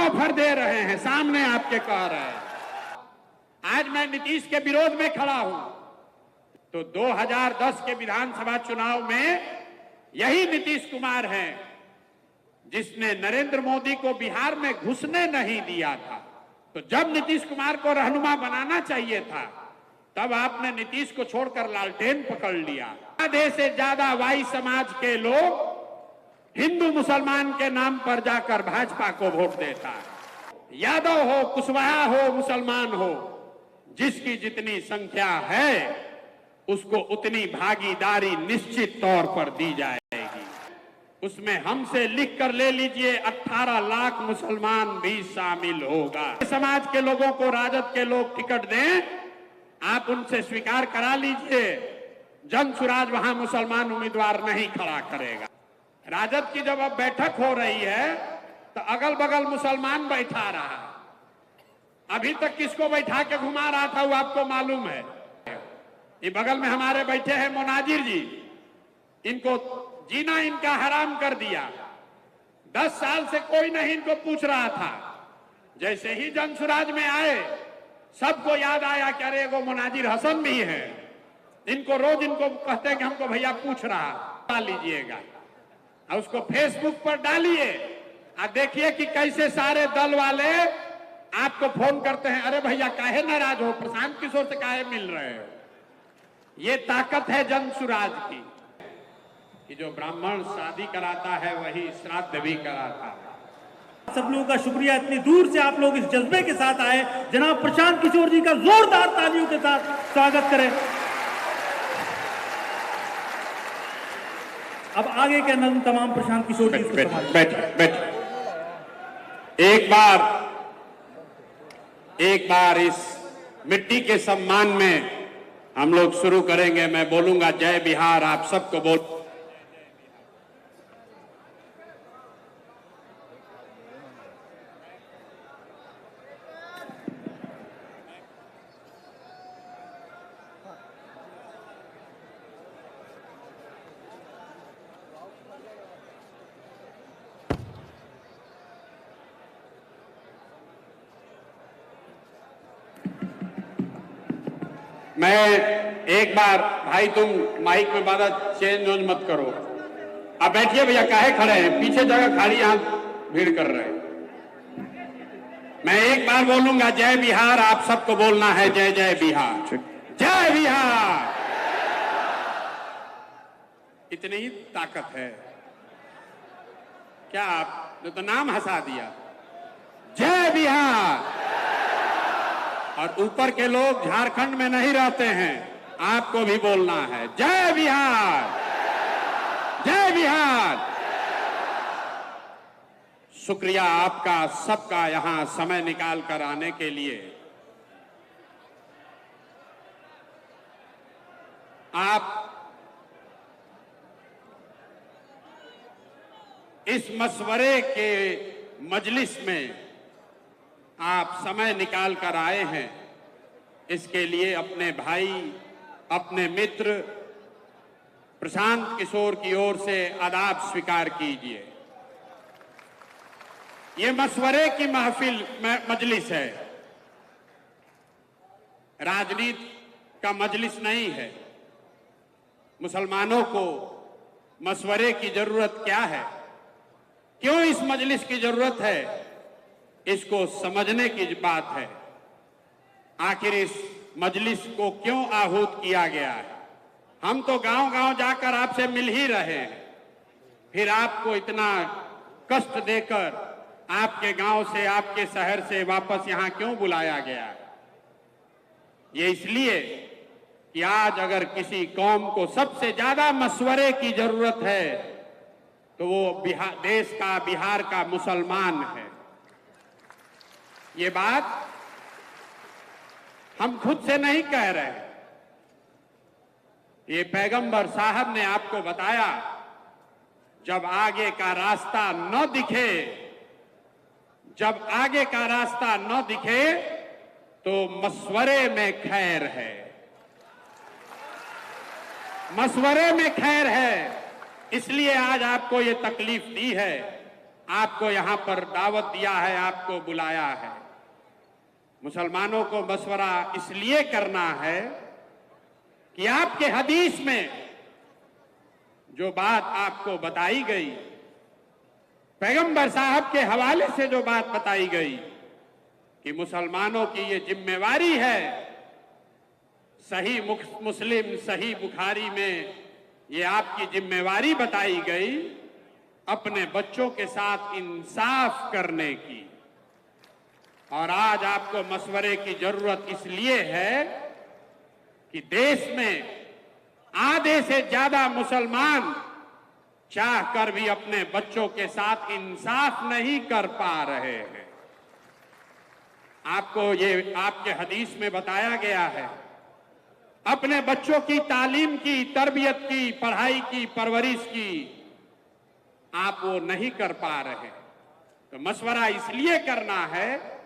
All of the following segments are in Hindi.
ऑफर दे रहे हैं, सामने आपके कह रहे हैं। आज मैं नीतीश के विरोध में खड़ा हूं तो 2010 के विधानसभा चुनाव में यही नीतीश कुमार हैं जिसने नरेंद्र मोदी को बिहार में घुसने नहीं दिया था। तो जब नीतीश कुमार को रहनुमा बनाना चाहिए था तब आपने नीतीश को छोड़कर लालटेन पकड़ लिया। आधे से ज्यादा वाई समाज के लोग हिंदू मुसलमान के नाम पर जाकर भाजपा को वोट देता है। यादव हो, कुशवाहा हो, मुसलमान हो, जिसकी जितनी संख्या है उसको उतनी भागीदारी निश्चित तौर पर दी जाएगी। उसमें हमसे लिख कर ले लीजिए 18 लाख मुसलमान भी शामिल होगा। समाज के लोगों को राजद के लोग टिकट दें, आप उनसे स्वीकार करा लीजिए, जन सुराज वहां मुसलमान उम्मीदवार नहीं खड़ा करेगा। राजद की जब अब बैठक हो रही है तो अगल बगल मुसलमान बैठा रहा है। अभी तक किसको बैठा के घुमा रहा था वो आपको मालूम है। ये बगल में हमारे बैठे हैं मोनाजिर जी, इनको जीना इनका हराम कर दिया। 10 साल से कोई नहीं इनको पूछ रहा था। जैसे ही जन सुराज में आए सबको याद आया कि अरे वो मोनाजिर हसन भी है। इनको रोज इनको कहते हैं कि हमको भैया पूछ रहा, डाल लीजिएगा और उसको फेसबुक पर डालिए और देखिए कि कैसे सारे दल वाले आपको फोन करते हैं, अरे भैया काहे नाराज हो, प्रशांत किशोर से काहे मिल रहे हो। ये ताकत है जन सुराज की कि जो ब्राह्मण शादी कराता है वही श्राद्ध भी कराता है। सब लोगों का शुक्रिया, इतनी दूर से आप लोग इस जज्बे के साथ आए। जनाब प्रशांत किशोर जी का जोरदार तालियों के साथ स्वागत करें। अब आगे के नज़म तमाम प्रशांत किशोर जी बैठ। एक बार इस मिट्टी के सम्मान में हम लोग शुरू करेंगे। मैं बोलूंगा जय बिहार, आप सबको बोल। मैं एक बार, भाई तुम माइक में बाधा चेंज मत करो। आप बैठिए भैया, काहे खड़े हैं, पीछे जगह खाली, यहां भीड़ कर रहे हैं। मैं एक बार बोलूंगा जय बिहार, आप सबको बोलना है जय जय बिहार, जय बिहार। इतनी ही ताकत है क्या? आपने तो नाम हंसा दिया, जय बिहार। और ऊपर के लोग झारखंड में नहीं रहते हैं, आपको भी बोलना है जय बिहार, जय बिहार। शुक्रिया आपका सबका यहां समय निकाल कर आने के लिए। आप इस मशवरे के मजलिस में आप समय निकाल कर आए हैं, इसके लिए अपने भाई, अपने मित्र प्रशांत किशोर की ओर से आदाब स्वीकार कीजिए। ये मशवरे की महफिल मजलिस है, राजनीति का मजलिस नहीं है। मुसलमानों को मशवरे की जरूरत क्या है, क्यों इस मजलिस की जरूरत है, इसको समझने की बात है। आखिर इस मजलिस को क्यों आहूत किया गया है? हम तो गांव-गांव जाकर आपसे मिल ही रहे हैं, फिर आपको इतना कष्ट देकर आपके गांव से, आपके शहर से वापस यहां क्यों बुलाया गया है? ये इसलिए कि आज अगर किसी कौम को सबसे ज्यादा मशवरे की जरूरत है तो वो देश का, बिहार का मुसलमान है। ये बात हम खुद से नहीं कह रहे, ये पैगंबर साहब ने आपको बताया। जब आगे का रास्ता न दिखे, जब आगे का रास्ता न दिखे तो मशवरे में खैर है, मशवरे में खैर है। इसलिए आज आपको ये तकलीफ दी है। आपको यहां पर दावत दिया है, आपको बुलाया है। मुसलमानों को मशवरा इसलिए करना है कि आपके हदीस में जो बात आपको बताई गई, पैगंबर साहब के हवाले से जो बात बताई गई कि मुसलमानों की ये जिम्मेवारी है, सही मुस्लिम सही बुखारी में ये आपकी जिम्मेवारी बताई गई अपने बच्चों के साथ इंसाफ करने की। और आज आपको मशवरे की जरूरत इसलिए है कि देश में आधे से ज्यादा मुसलमान चाहकर भी अपने बच्चों के साथ इंसाफ नहीं कर पा रहे हैं। आपको ये आपके हदीस में बताया गया है, अपने बच्चों की तालीम की, तरबियत की, पढ़ाई की, परवरिश की आप वो नहीं कर पा रहे। तो मशवरा इसलिए करना है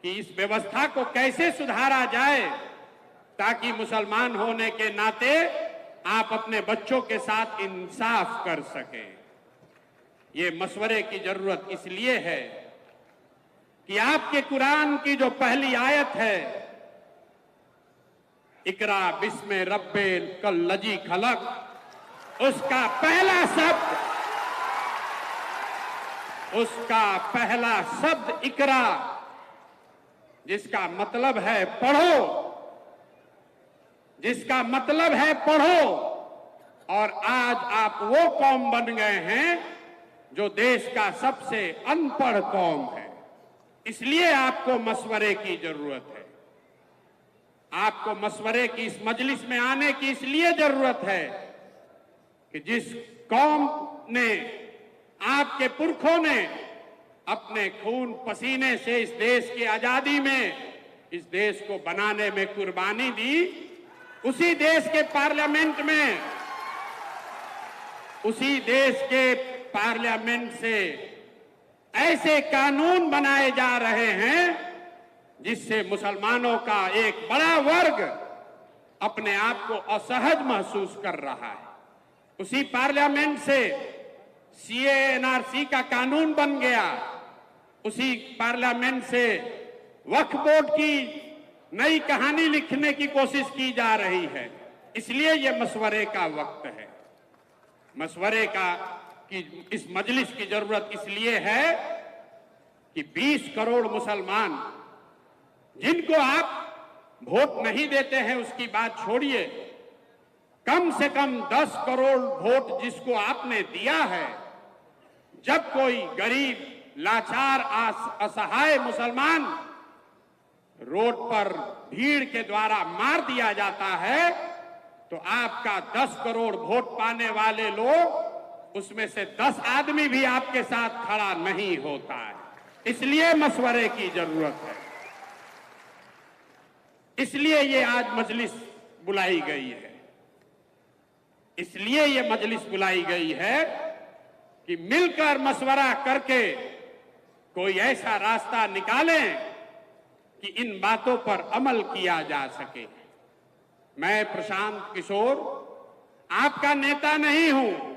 कि इस व्यवस्था को कैसे सुधारा जाए ताकि मुसलमान होने के नाते आप अपने बच्चों के साथ इंसाफ कर सकें। ये मशवरे की जरूरत इसलिए है कि आपके कुरान की जो पहली आयत है, इकरा बिस्मे रब्बिल कल्लजी खलक, उसका पहला शब्द इकरा, जिसका मतलब है पढ़ो, जिसका मतलब है पढ़ो। और आज आप वो कौम बन गए हैं जो देश का सबसे अनपढ़ कौम है। इसलिए आपको मशवरे की जरूरत है। आपको मशवरे की इस मजलिस में आने की इसलिए जरूरत है कि जिस कौम ने, आपके पुरखों ने अपने खून पसीने से इस देश की आजादी में, इस देश को बनाने में कुर्बानी दी, उसी देश के पार्लियामेंट से ऐसे कानून बनाए जा रहे हैं जिससे मुसलमानों का एक बड़ा वर्ग अपने आप को असहज महसूस कर रहा है। उसी पार्लियामेंट से सीए एनआरसी का कानून बन गया, उसी पार्लियामेंट से वक्फ बोर्ड की नई कहानी लिखने की कोशिश की जा रही है। इसलिए यह मशवरे का वक्त है। मशवरे का की इस मजलिस की जरूरत इसलिए है कि 20 करोड़ मुसलमान जिनको आप वोट नहीं देते हैं उसकी बात छोड़िए, कम से कम 10 करोड़ वोट जिसको आपने दिया है, जब कोई गरीब, लाचार, असहाय मुसलमान रोड पर भीड़ के द्वारा मार दिया जाता है, तो आपका 10 करोड़ वोट पाने वाले लोग, उसमें से 10 आदमी भी आपके साथ खड़ा नहीं होता है। इसलिए मशवरे की जरूरत है। इसलिए ये आज मजलिस बुलाई गई है। इसलिए ये मजलिस बुलाई गई है कि मिलकर मशवरा करके कोई ऐसा रास्ता निकालें कि इन बातों पर अमल किया जा सके। मैं प्रशांत किशोर आपका नेता नहीं हूं,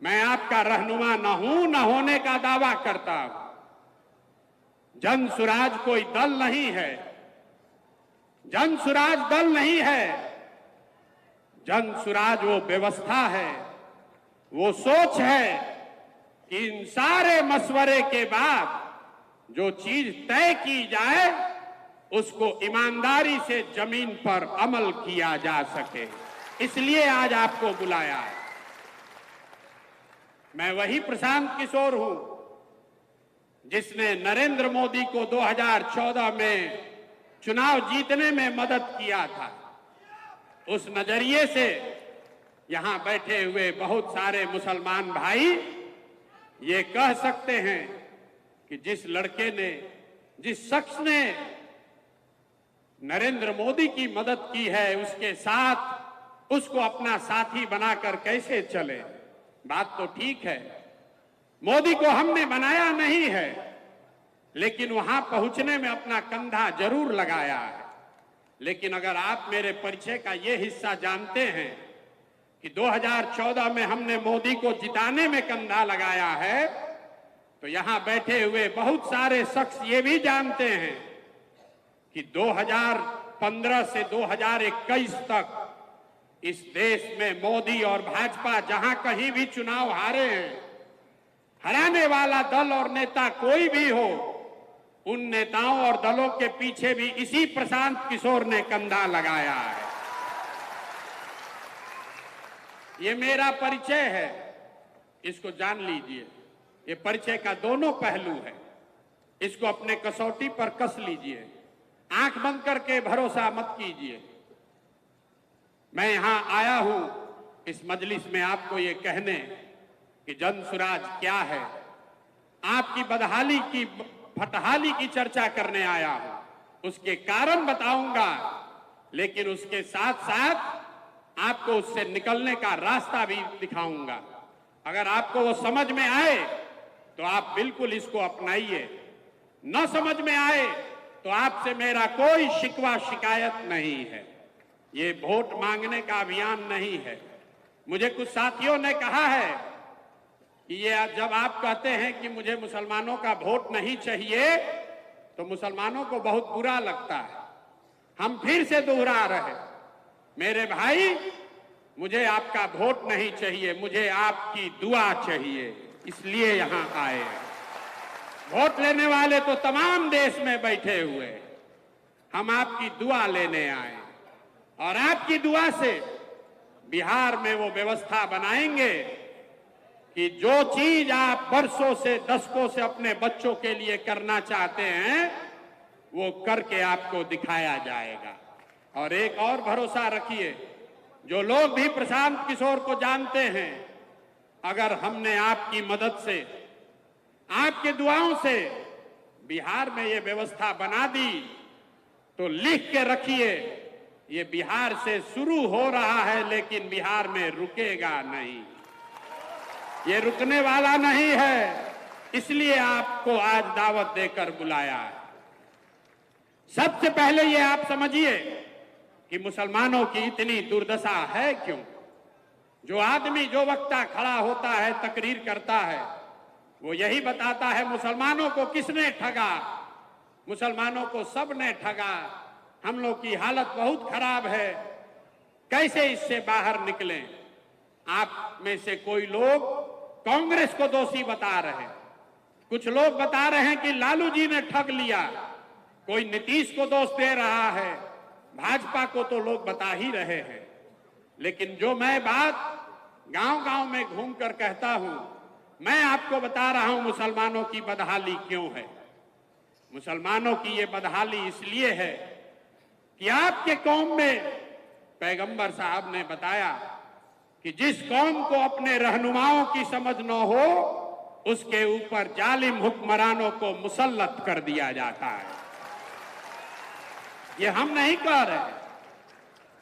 मैं आपका रहनुमा न हूं, न होने का दावा करता हूं। जन सुराज कोई दल नहीं है, जन सुराज दल नहीं है। जन सुराज वो व्यवस्था है, वो सोच है कि इन सारे मशवरे के बाद जो चीज तय की जाए उसको ईमानदारी से जमीन पर अमल किया जा सके। इसलिए आज आपको बुलाया है। मैं वही प्रशांत किशोर हूं जिसने नरेंद्र मोदी को 2014 में चुनाव जीतने में मदद किया था। उस नजरिए से यहां बैठे हुए बहुत सारे मुसलमान भाई ये कह सकते हैं कि जिस लड़के ने, जिस शख्स ने नरेंद्र मोदी की मदद की है, उसके साथ उसको अपना साथी बनाकर कैसे चले। बात तो ठीक है, मोदी को हमने बनाया नहीं है, लेकिन वहां पहुंचने में अपना कंधा जरूर लगाया है। लेकिन अगर आप मेरे परिचय का ये हिस्सा जानते हैं कि 2014 में हमने मोदी को जिताने में कंधा लगाया है, तो यहां बैठे हुए बहुत सारे शख्स ये भी जानते हैं कि 2015 से 2021 तक इस देश में मोदी और भाजपा जहां कहीं भी चुनाव हारे हैं, हराने वाला दल और नेता कोई भी हो, उन नेताओं और दलों के पीछे भी इसी प्रशांत किशोर ने कंधा लगाया है। ये मेरा परिचय है, इसको जान लीजिए। ये परिचय का दोनों पहलू है, इसको अपने कसौटी पर कस लीजिए। आंख बंद करके भरोसा मत कीजिए। मैं यहां आया हूं इस मजलिस में आपको ये कहने कि जन सुराज क्या है, आपकी बदहाली की फटहाली की चर्चा करने आया हूं। उसके कारण बताऊंगा, लेकिन उसके साथ साथ आपको उससे निकलने का रास्ता भी दिखाऊंगा। अगर आपको वो समझ में आए तो आप बिल्कुल इसको अपनाइए, न समझ में आए तो आपसे मेरा कोई शिकवा शिकायत नहीं है। ये वोट मांगने का अभियान नहीं है। मुझे कुछ साथियों ने कहा है कि ये जब आप कहते हैं कि मुझे मुसलमानों का वोट नहीं चाहिए तो मुसलमानों को बहुत बुरा लगता है। हम फिर से दोहरा रहे, मेरे भाई, मुझे आपका वोट नहीं चाहिए, मुझे आपकी दुआ चाहिए, इसलिए यहां आए। वोट लेने वाले तो तमाम देश में बैठे हुए हैं, हम आपकी दुआ लेने आए और आपकी दुआ से बिहार में वो व्यवस्था बनाएंगे कि जो चीज आप वर्षों से, दशकों से अपने बच्चों के लिए करना चाहते हैं, वो करके आपको दिखाया जाएगा। और एक और भरोसा रखिए, जो लोग भी प्रशांत किशोर को जानते हैं, अगर हमने आपकी मदद से, आपके दुआओं से बिहार में ये व्यवस्था बना दी तो लिख के रखिए, ये बिहार से शुरू हो रहा है लेकिन बिहार में रुकेगा नहीं। ये रुकने वाला नहीं है, इसलिए आपको आज दावत देकर बुलाया है। सबसे पहले ये आप समझिए कि मुसलमानों की इतनी दुर्दशा है क्यों। जो आदमी, जो वक्ता खड़ा होता है, तकरीर करता है, वो यही बताता है मुसलमानों को किसने ठगा, मुसलमानों को सबने ठगा, हम लोग की हालत बहुत खराब है, कैसे इससे बाहर निकलें। आप में से कोई लोग कांग्रेस को दोषी बता रहे हैं, कुछ लोग बता रहे हैं कि लालू जी ने ठग लिया, कोई नीतीश को दोष दे रहा है, भाजपा को तो लोग बता ही रहे हैं। लेकिन जो मैं बात गांव-गांव में घूमकर कहता हूं, मैं आपको बता रहा हूं मुसलमानों की बदहाली क्यों है। मुसलमानों की ये बदहाली इसलिए है कि आपके कौम में पैगंबर साहब ने बताया कि जिस कौम को अपने रहनुमाओं की समझ न हो, उसके ऊपर जालिम हुक्मरानों को मुसल्लत कर दिया जाता है। ये हम नहीं कह रहे,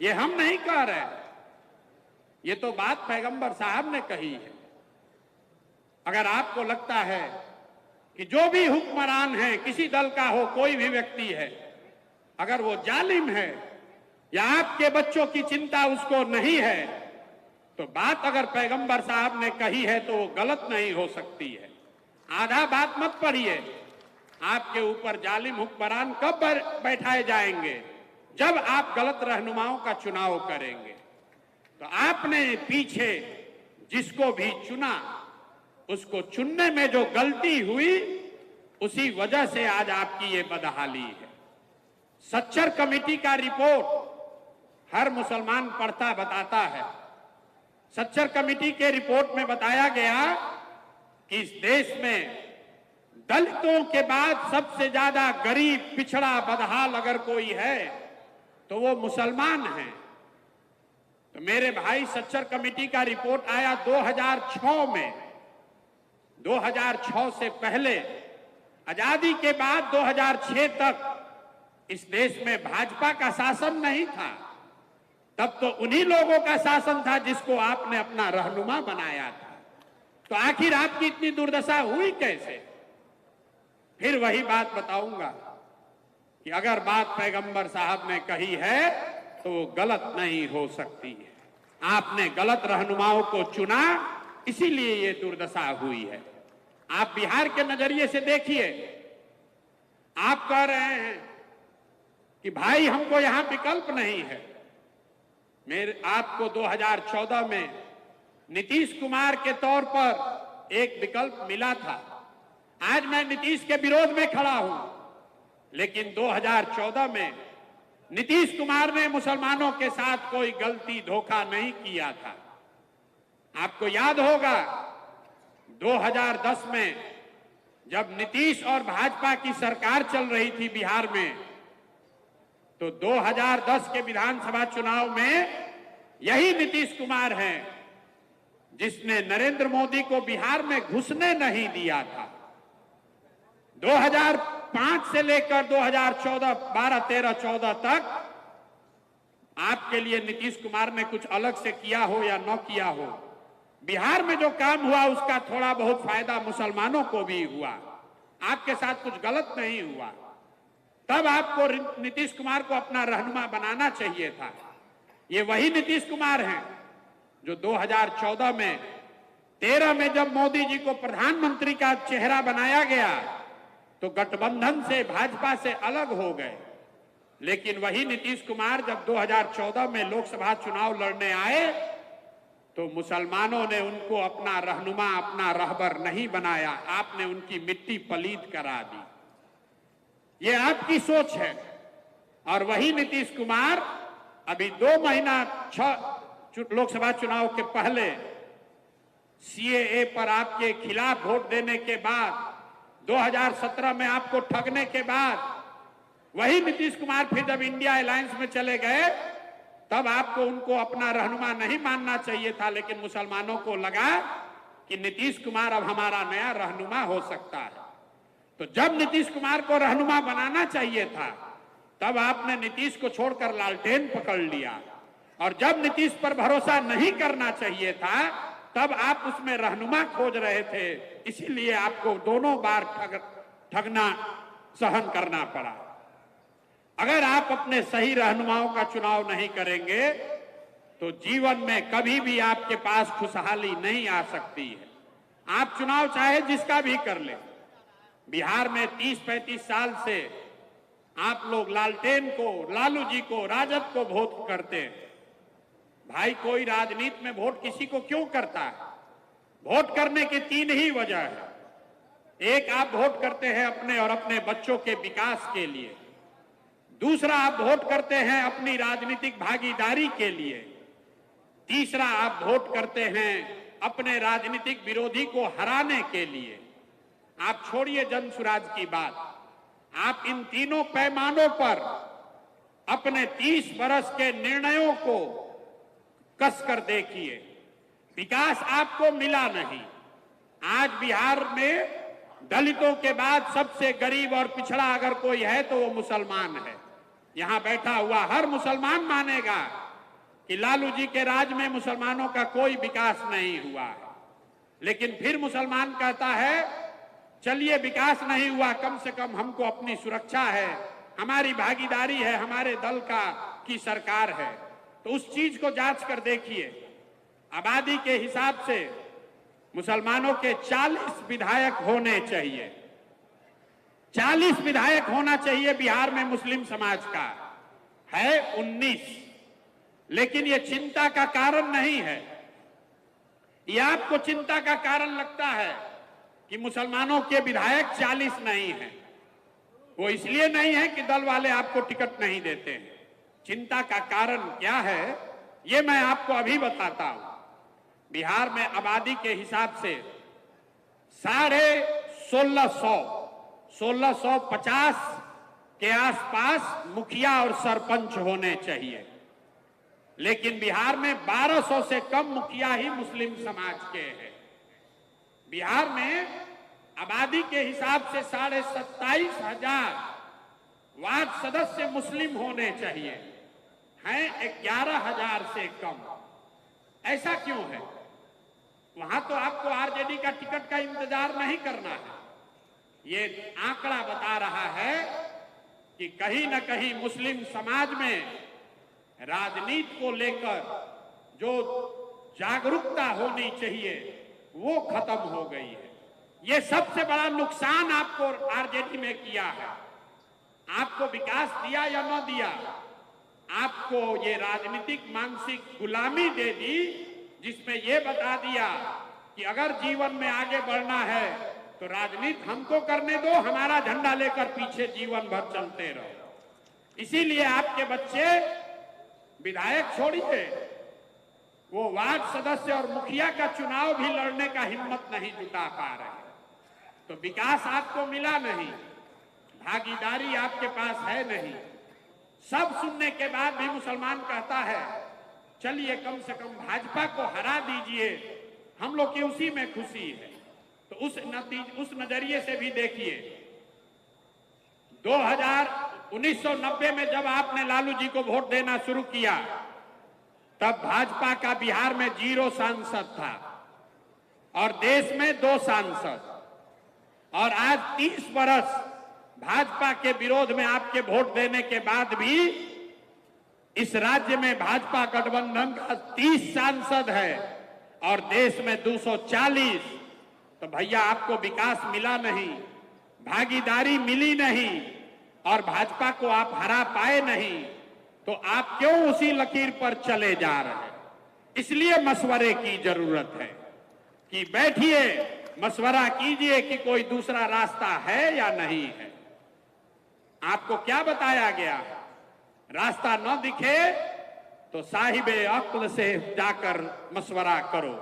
ये हम नहीं कह रहे, ये तो बात पैगंबर साहब ने कही है। अगर आपको लगता है कि जो भी हुक्मरान है, किसी दल का हो, कोई भी व्यक्ति है, अगर वो जालिम है या आपके बच्चों की चिंता उसको नहीं है, तो बात अगर पैगंबर साहब ने कही है तो वो गलत नहीं हो सकती है। आधा बात मत पढ़िए। आपके ऊपर जालिम हुक्मरान कब बैठाए जाएंगे? जब आप गलत रहनुमाओं का चुनाव करेंगे। तो आपने पीछे जिसको भी चुना, उसको चुनने में जो गलती हुई, उसी वजह से आज आपकी ये बदहाली है। सच्चर कमेटी का रिपोर्ट हर मुसलमान पढ़ता बताता है। सच्चर कमेटी के रिपोर्ट में बताया गया कि इस देश में दलितों के बाद सबसे ज्यादा गरीब, पिछड़ा, बदहाल अगर कोई है तो वो मुसलमान हैं। तो मेरे भाई, सच्चर कमेटी का रिपोर्ट आया 2006 में। 2006 से पहले, आजादी के बाद 2006 तक इस देश में भाजपा का शासन नहीं था। तब तो उन्हीं लोगों का शासन था जिसको आपने अपना रहनुमा बनाया था। तो आखिर आपकी इतनी दुर्दशा हुई कैसे? फिर वही बात बताऊंगा कि अगर बात पैगंबर साहब ने कही है तो वो गलत नहीं हो सकती है। आपने गलत रहनुमाओं को चुना, इसीलिए ये दुर्दशा हुई है। आप बिहार के नजरिए से देखिए, आप कह रहे हैं कि भाई हमको यहां विकल्प नहीं है। आपको 2014 में नीतीश कुमार के तौर पर एक विकल्प मिला था। आज मैं नीतीश के विरोध में खड़ा हूं, लेकिन 2014 में नीतीश कुमार ने मुसलमानों के साथ कोई गलती धोखा नहीं किया था। आपको याद होगा 2010 में जब नीतीश और भाजपा की सरकार चल रही थी बिहार में, तो 2010 के विधानसभा चुनाव में यही नीतीश कुमार हैं जिसने नरेंद्र मोदी को बिहार में घुसने नहीं दिया था। 2005 से लेकर 2014, 12, 13, 14 तक आपके लिए नीतीश कुमार ने कुछ अलग से किया हो या न किया हो, बिहार में जो काम हुआ उसका थोड़ा बहुत फायदा मुसलमानों को भी हुआ। आपके साथ कुछ गलत नहीं हुआ। तब आपको नीतीश कुमार को अपना रहनुमा बनाना चाहिए था। ये वही नीतीश कुमार हैं जो 2014 में 13 में जब मोदी जी को प्रधानमंत्री का चेहरा बनाया गया तो गठबंधन से, भाजपा से अलग हो गए। लेकिन वही नीतीश कुमार जब 2014 में लोकसभा चुनाव लड़ने आए तो मुसलमानों ने उनको अपना रहनुमा, अपना रहबर नहीं बनाया। आपने उनकी मिट्टी पलीद करा दी। ये आपकी सोच है। और वही नीतीश कुमार अभी 2 महीना 6 लोकसभा चुनाव के पहले सीएए पर आपके खिलाफ वोट देने के बाद, 2017 में आपको ठगने के बाद, वही नीतीश कुमार फिर जब इंडिया अलायंस में चले गए तब आपको उनको अपना रहनुमा नहीं मानना चाहिए था। लेकिन मुसलमानों को लगा कि नीतीश कुमार अब हमारा नया रहनुमा हो सकता है। तो जब नीतीश कुमार को रहनुमा बनाना चाहिए था तब आपने नीतीश को छोड़कर लालटेन पकड़ लिया। और जब नीतीश पर भरोसा नहीं करना चाहिए था तब आप उसमें रहनुमा खोज रहे थे। इसीलिए आपको दोनों बार ठगना सहन करना पड़ा। अगर आप अपने सही रहनुमाओं का चुनाव नहीं करेंगे तो जीवन में कभी भी आपके पास खुशहाली नहीं आ सकती है। आप चुनाव चाहे जिसका भी कर ले। बिहार में 30-35 साल से आप लोग लालटेन को, लालू जी को, राजद को वोट करते हैं। भाई कोई राजनीति में वोट किसी को क्यों करता है? वोट करने की 3 ही वजह है। एक, आप वोट करते हैं अपने और अपने बच्चों के विकास के लिए। दूसरा, आप वोट करते हैं अपनी राजनीतिक भागीदारी के लिए। तीसरा, आप वोट करते हैं अपने राजनीतिक विरोधी को हराने के लिए। आप छोड़िए जन सुराज की बात, आप इन तीनों पैमानों पर अपने 30 वर्ष के निर्णयों को कसकर देखिए। विकास आपको मिला नहीं। आज बिहार में दलितों के बाद सबसे गरीब और पिछड़ा अगर कोई है तो वो मुसलमान है। यहां बैठा हुआ हर मुसलमान मानेगा कि लालू जी के राज में मुसलमानों का कोई विकास नहीं हुआ है। लेकिन फिर मुसलमान कहता है चलिए विकास नहीं हुआ, कम से कम हमको अपनी सुरक्षा है, हमारी भागीदारी है, हमारे दल की सरकार है। तो उस चीज को जांच कर देखिए। आबादी के हिसाब से मुसलमानों के 40 विधायक होने चाहिए। 40 विधायक होना चाहिए। बिहार में मुस्लिम समाज का है 19। लेकिन ये चिंता का कारण नहीं है। ये आपको चिंता का कारण लगता है कि मुसलमानों के विधायक 40 नहीं हैं। वो इसलिए नहीं है कि दल वाले आपको टिकट नहीं देते हैं। चिंता का कारण क्या है ये मैं आपको अभी बताता हूं। बिहार में आबादी के हिसाब से 1650 के आसपास मुखिया और सरपंच होने चाहिए। लेकिन बिहार में 1200 से कम मुखिया ही मुस्लिम समाज के हैं। बिहार में आबादी के हिसाब से 27,500 वार्ड सदस्य मुस्लिम होने चाहिए, हैं 11,000 से कम। ऐसा क्यों है? वहां तो आपको आरजेडी का टिकट का इंतजार नहीं करना है। ये आंकड़ा बता रहा है कि कहीं न कहीं मुस्लिम समाज में राजनीति को लेकर जो जागरूकता होनी चाहिए वो खत्म हो गई है। ये सबसे बड़ा नुकसान आपको आरजेडी में किया है। आपको विकास दिया या न दिया, आपको ये राजनीतिक मानसिक गुलामी दे दी, जिसमें ये बता दिया कि अगर जीवन में आगे बढ़ना है तो राजनीति हमको करने दो, हमारा झंडा लेकर पीछे जीवन भर चलते रहो। इसीलिए आपके बच्चे विधायक छोड़िए, वो वार्ड सदस्य और मुखिया का चुनाव भी लड़ने का हिम्मत नहीं जुटा पा रहे। तो विकास आपको मिला नहीं, भागीदारी आपके पास है नहीं। सब सुनने के बाद भी मुसलमान कहता है चलिए कम से कम भाजपा को हरा दीजिए, हम लोग की उसी में खुशी है। तो उस नजरिए से भी देखिए, 1990 में जब आपने लालू जी को वोट देना शुरू किया, तब भाजपा का बिहार में 0 सांसद था और देश में 2 सांसद। और आज 30 बरस भाजपा के विरोध में आपके वोट देने के बाद भी इस राज्य में भाजपा गठबंधन का 30 सांसद है और देश में 240। तो भैया आपको विकास मिला नहीं, भागीदारी मिली नहीं और भाजपा को आप हरा पाए नहीं, तो आप क्यों उसी लकीर पर चले जा रहे हैं? इसलिए मशवरे की जरूरत है कि बैठिए, मशवरा कीजिए कि कोई दूसरा रास्ता है या नहीं है। आपको क्या बताया गया? रास्ता न दिखे तो साहिबे अक्ल से जाकर मशवरा करो,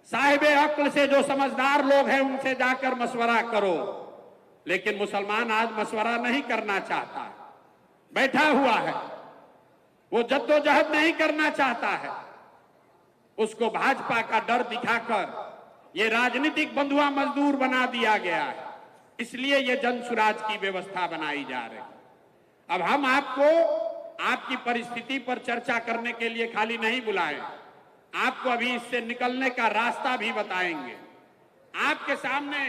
साहिबे अक्ल से जो समझदार लोग हैं उनसे जाकर मशवरा करो। लेकिन मुसलमान आज मशवरा नहीं करना चाहता, बैठा हुआ है, वो जद्दोजहद नहीं करना चाहता है। उसको भाजपा का डर दिखाकर ये राजनीतिक बंधुआ मजदूर बना दिया गया है। इसलिए ये जन सुराज की व्यवस्था बनाई जा रही है। अब हम आपको आपकी परिस्थिति पर चर्चा करने के लिए खाली नहीं बुलाए, आपको अभी इससे निकलने का रास्ता भी बताएंगे। आपके सामने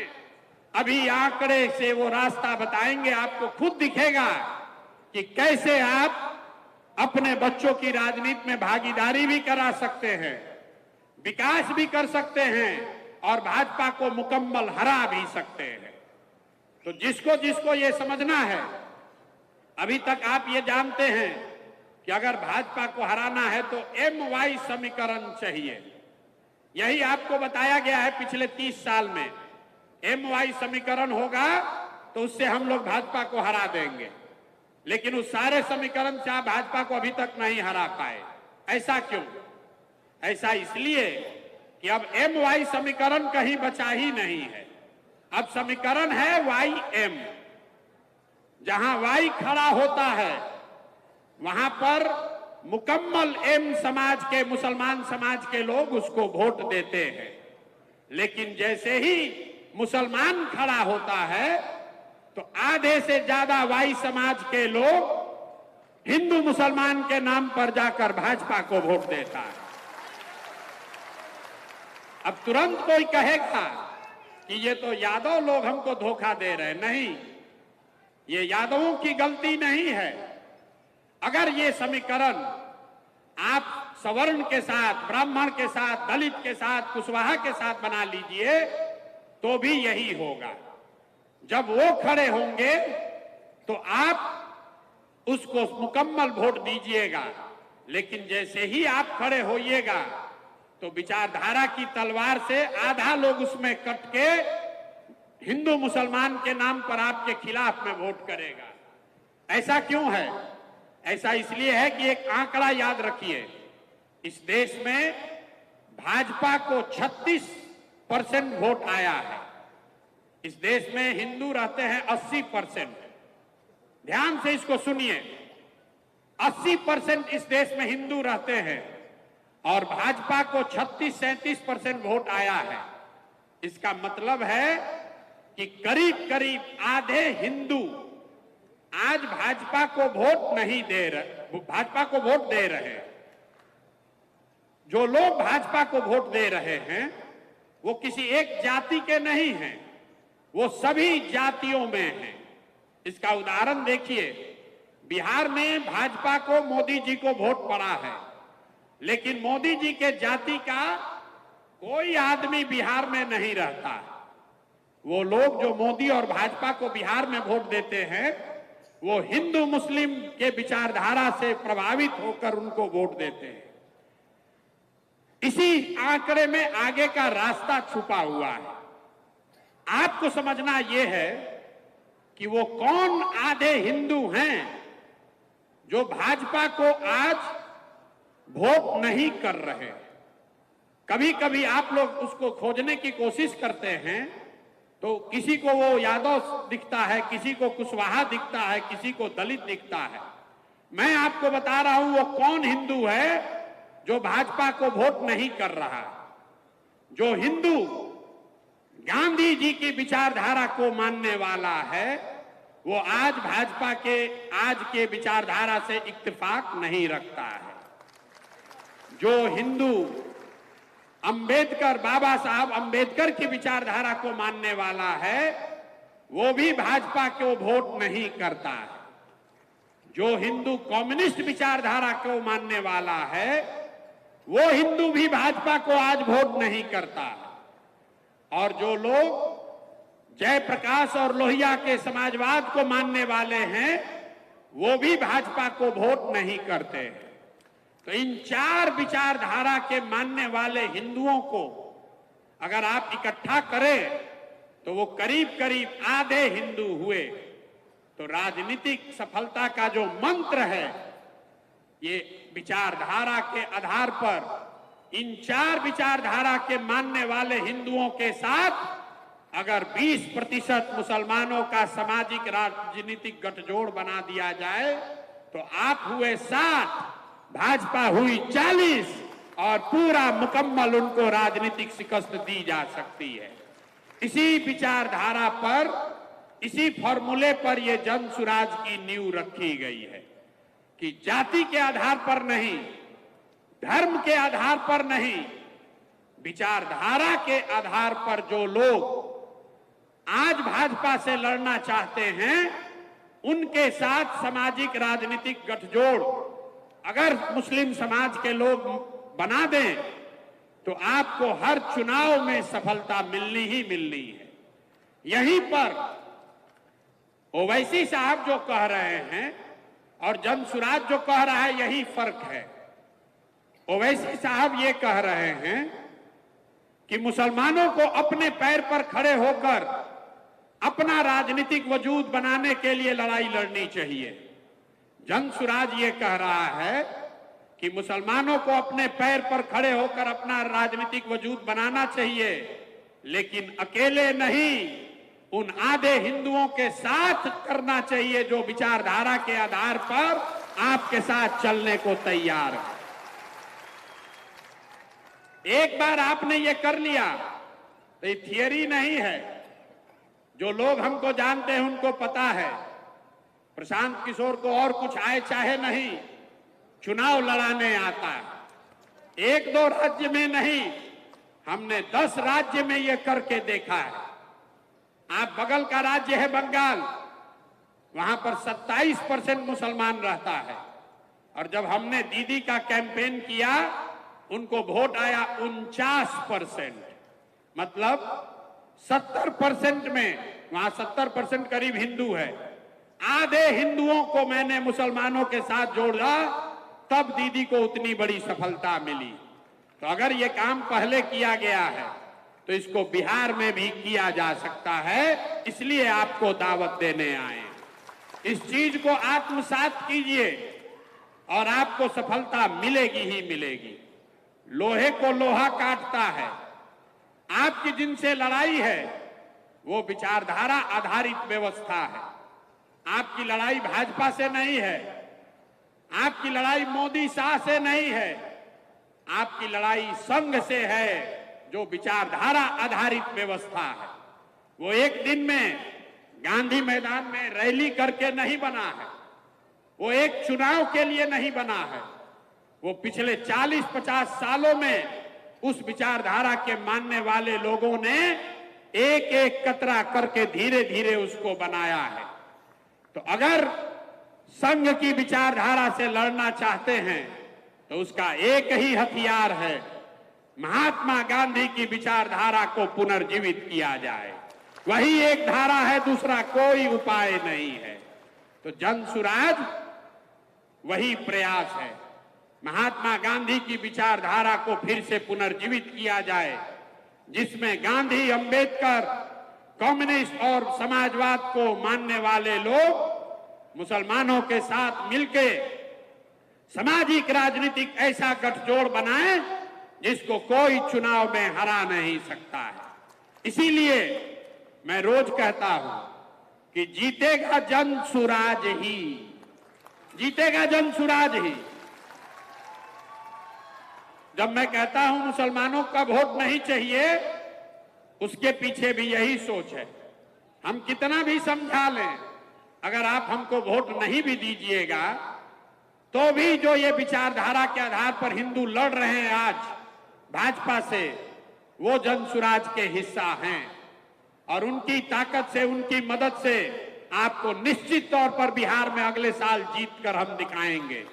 अभी आंकड़े से वो रास्ता बताएंगे, आपको खुद दिखेगा कि कैसे आप अपने बच्चों की राजनीति में भागीदारी भी करा सकते हैं, विकास भी कर सकते हैं और भाजपा को मुकम्मल हरा भी सकते हैं। तो जिसको जिसको ये समझना है, अभी तक आप ये जानते हैं कि अगर भाजपा को हराना है तो MY समीकरण चाहिए। यही आपको बताया गया है पिछले 30 साल में। MY समीकरण होगा तो उससे हम लोग भाजपा को हरा देंगे। लेकिन उस सारे समीकरण से आप भाजपा को अभी तक नहीं हरा पाए। ऐसा क्यों? ऐसा इसलिए कि अब MY समीकरण कहीं बचा ही नहीं है। अब समीकरण है YM। जहां Y खड़ा होता है वहां पर मुकम्मल M समाज के, मुसलमान समाज के लोग उसको वोट देते हैं। लेकिन जैसे ही मुसलमान खड़ा होता है तो आधे से ज्यादा Y समाज के लोग हिंदू मुसलमान के नाम पर जाकर भाजपा को वोट देता है। अब तुरंत कोई कहेगा कि ये तो यादव लोग हमको धोखा दे रहे हैं। नहीं, ये यादवों की गलती नहीं है। अगर ये समीकरण आप सवर्ण के साथ, ब्राह्मण के साथ, दलित के साथ, कुशवाहा के साथ बना लीजिए तो भी यही होगा। जब वो खड़े होंगे तो आप उसको मुकम्मल वोट दीजिएगा। लेकिन जैसे ही आप खड़े होइएगा तो विचारधारा की तलवार से आधा लोग उसमें कट के हिंदू मुसलमान के नाम पर आपके खिलाफ में वोट करेगा। ऐसा क्यों है? ऐसा इसलिए है कि एक आंकड़ा याद रखिए, इस देश में भाजपा को 36% वोट आया है। इस देश में हिंदू रहते हैं 80%। ध्यान से इसको सुनिए, 80% इस देश में हिंदू रहते हैं और भाजपा को 36-37% वोट आया है। इसका मतलब है कि करीब करीब आधे हिंदू आज भाजपा को वोट नहीं दे रहे, भाजपा को वोट दे रहे हैं। जो लोग भाजपा को वोट दे रहे हैं वो किसी एक जाति के नहीं हैं, वो सभी जातियों में हैं। इसका उदाहरण देखिए, बिहार में भाजपा को मोदी जी को वोट पड़ा है, लेकिन मोदी जी के जाति का कोई आदमी बिहार में नहीं रहता। वो लोग जो मोदी और भाजपा को बिहार में वोट देते हैं, वो हिंदू मुस्लिम के विचारधारा से प्रभावित होकर उनको वोट देते हैं। इसी आंकड़े में आगे का रास्ता छुपा हुआ है। आपको समझना यह है कि वो कौन आधे हिंदू हैं जो भाजपा को आज वोट नहीं कर रहे। कभी कभी आप लोग उसको खोजने की कोशिश करते हैं तो किसी को वो यादव दिखता है, किसी को कुशवाहा दिखता है, किसी को दलित दिखता है। मैं आपको बता रहा हूं वो कौन हिंदू है जो भाजपा को वोट नहीं कर रहा। जो हिंदू गांधी जी की विचारधारा को मानने वाला है, वो आज भाजपा के आज के विचारधारा से इत्तेफाक नहीं रखता है। जो हिंदू अंबेडकर, बाबा साहब अंबेडकर की विचारधारा को मानने वाला है, वो भी भाजपा को वोट नहीं करता है। जो हिंदू कम्युनिस्ट विचारधारा को मानने वाला है, वो हिंदू भी भाजपा को आज वोट नहीं करता। और जो लोग जयप्रकाश और लोहिया के समाजवाद को मानने वाले हैं, वो भी भाजपा को वोट नहीं करते हैं। तो इन चार विचारधारा के मानने वाले हिंदुओं को अगर आप इकट्ठा करें तो वो करीब करीब आधे हिंदू हुए। तो राजनीतिक सफलता का जो मंत्र है, ये विचारधारा के आधार पर इन चार विचारधारा के मानने वाले हिंदुओं के साथ अगर 20% मुसलमानों का सामाजिक राजनीतिक गठजोड़ बना दिया जाए तो आप हुए 60, भाजपा हुई 40 और पूरा मुकम्मल उनको राजनीतिक शिकस्त दी जा सकती है। इसी विचारधारा पर, इसी फॉर्मूले पर यह जन सुराज की नींव रखी गई है कि जाति के आधार पर नहीं, धर्म के आधार पर नहीं, विचारधारा के आधार पर जो लोग आज भाजपा से लड़ना चाहते हैं, उनके साथ सामाजिक राजनीतिक गठजोड़ अगर मुस्लिम समाज के लोग बना दें तो आपको हर चुनाव में सफलता मिलनी ही मिलनी है। यहीं पर ओवैसी साहब जो कह रहे हैं और जनसुराज जो कह रहा है, यही फर्क है। ओवैसी साहब ये कह रहे हैं कि मुसलमानों को अपने पैर पर खड़े होकर अपना राजनीतिक वजूद बनाने के लिए लड़ाई लड़नी चाहिए। जनसुराज ये कह रहा है कि मुसलमानों को अपने पैर पर खड़े होकर अपना राजनीतिक वजूद बनाना चाहिए, लेकिन अकेले नहीं, उन आधे हिंदुओं के साथ करना चाहिए जो विचारधारा के आधार पर आपके साथ चलने को तैयार है। एक बार आपने ये कर लिया तो ये थियरी नहीं है। जो लोग हमको जानते हैं उनको पता है, प्रशांत किशोर को और कुछ आए चाहे नहीं, चुनाव लड़ाने आता है। 1-2 राज्य में नहीं, हमने 10 राज्य में ये करके देखा है। आप बगल का राज्य है बंगाल, वहां पर 27% मुसलमान रहता है, और जब हमने दीदी का कैंपेन किया उनको वोट आया 49%। मतलब 70% में, वहां 70% करीब हिंदू है, आधे हिंदुओं को मैंने मुसलमानों के साथ जोड़ा, तब दीदी को उतनी बड़ी सफलता मिली। तो अगर ये काम पहले किया गया है तो इसको बिहार में भी किया जा सकता है। इसलिए आपको दावत देने आए। इस चीज को आत्मसात कीजिए और आपको सफलता मिलेगी ही मिलेगी। लोहे को लोहा काटता है। आपकी जिनसे लड़ाई है वो विचारधारा आधारित व्यवस्था है। आपकी लड़ाई भाजपा से नहीं है, आपकी लड़ाई मोदी शाह से नहीं है, आपकी लड़ाई संघ से है, जो विचारधारा आधारित व्यवस्था है। वो एक दिन में गांधी मैदान में रैली करके नहीं बना है, वो एक चुनाव के लिए नहीं बना है, वो पिछले 40-50 सालों में उस विचारधारा के मानने वाले लोगों ने एक एक कतरा करके धीरे धीरे उसको बनाया है। तो अगर संघ की विचारधारा से लड़ना चाहते हैं तो उसका एक ही हथियार है, महात्मा गांधी की विचारधारा को पुनर्जीवित किया जाए। वही एक धारा है, दूसरा कोई उपाय नहीं है। तो जन सुराज वही प्रयास है। महात्मा गांधी की विचारधारा को फिर से पुनर्जीवित किया जाए, जिसमें गांधी, अंबेडकर, कम्युनिस्ट और समाजवाद को मानने वाले लोग मुसलमानों के साथ मिलकर सामाजिक राजनीतिक ऐसा गठजोड़ बनाए जिसको कोई चुनाव में हरा नहीं सकता है। इसीलिए मैं रोज कहता हूं कि जीतेगा जन सुराज ही, जीतेगा जन सुराज ही। जब मैं कहता हूं मुसलमानों का वोट नहीं चाहिए, उसके पीछे भी यही सोच है। हम कितना भी समझा लें, अगर आप हमको वोट नहीं भी दीजिएगा तो भी जो ये विचारधारा के आधार पर हिंदू लड़ रहे हैं आज भाजपा से, वो जन सुराज के हिस्सा हैं और उनकी ताकत से, उनकी मदद से आपको निश्चित तौर पर बिहार में अगले साल जीत कर हम दिखाएंगे।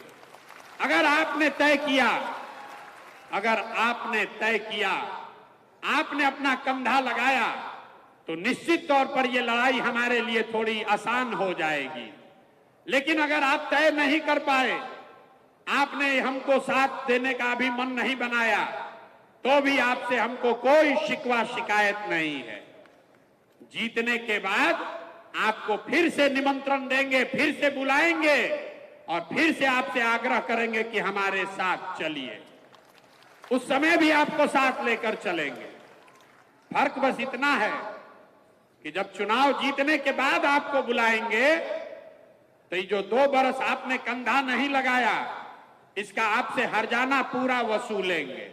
अगर आपने तय किया, अगर आपने तय किया, आपने अपना कंधा लगाया, तो निश्चित तौर पर यह लड़ाई हमारे लिए थोड़ी आसान हो जाएगी। लेकिन अगर आप तय नहीं कर पाए, आपने हमको साथ देने का भी मन नहीं बनाया, तो भी आपसे हमको कोई शिकवा शिकायत नहीं है। जीतने के बाद आपको फिर से निमंत्रण देंगे, फिर से बुलाएंगे और फिर से आपसे आग्रह करेंगे कि हमारे साथ चलिए। उस समय भी आपको साथ लेकर चलेंगे। फर्क बस इतना है कि जब चुनाव जीतने के बाद आपको बुलाएंगे तो ये जो 2 बरस आपने कंधा नहीं लगाया, इसका आपसे हर्जाना पूरा वसूलेंगे।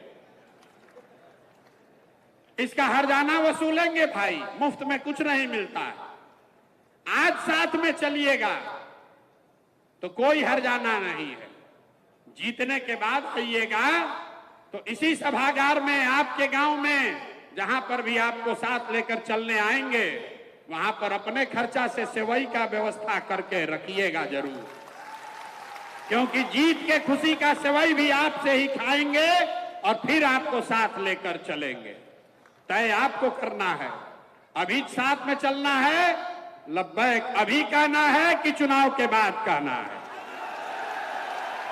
इसका हर्जाना वसूलेंगे भाई, मुफ्त में कुछ नहीं मिलता है। आज साथ में चलिएगा तो कोई हर्जाना नहीं है। जीतने के बाद आइएगा तो इसी सभागार में, आपके गांव में, जहां पर भी आपको साथ लेकर चलने आएंगे, वहां पर अपने खर्चा से सेवई का व्यवस्था करके रखिएगा जरूर, क्योंकि जीत के खुशी का सेवई भी आपसे ही खाएंगे और फिर आपको साथ लेकर चलेंगे। तय आपको करना है। अभी साथ में चलना है, लब्बैक अभी कहना है कि चुनाव के बाद कहना है?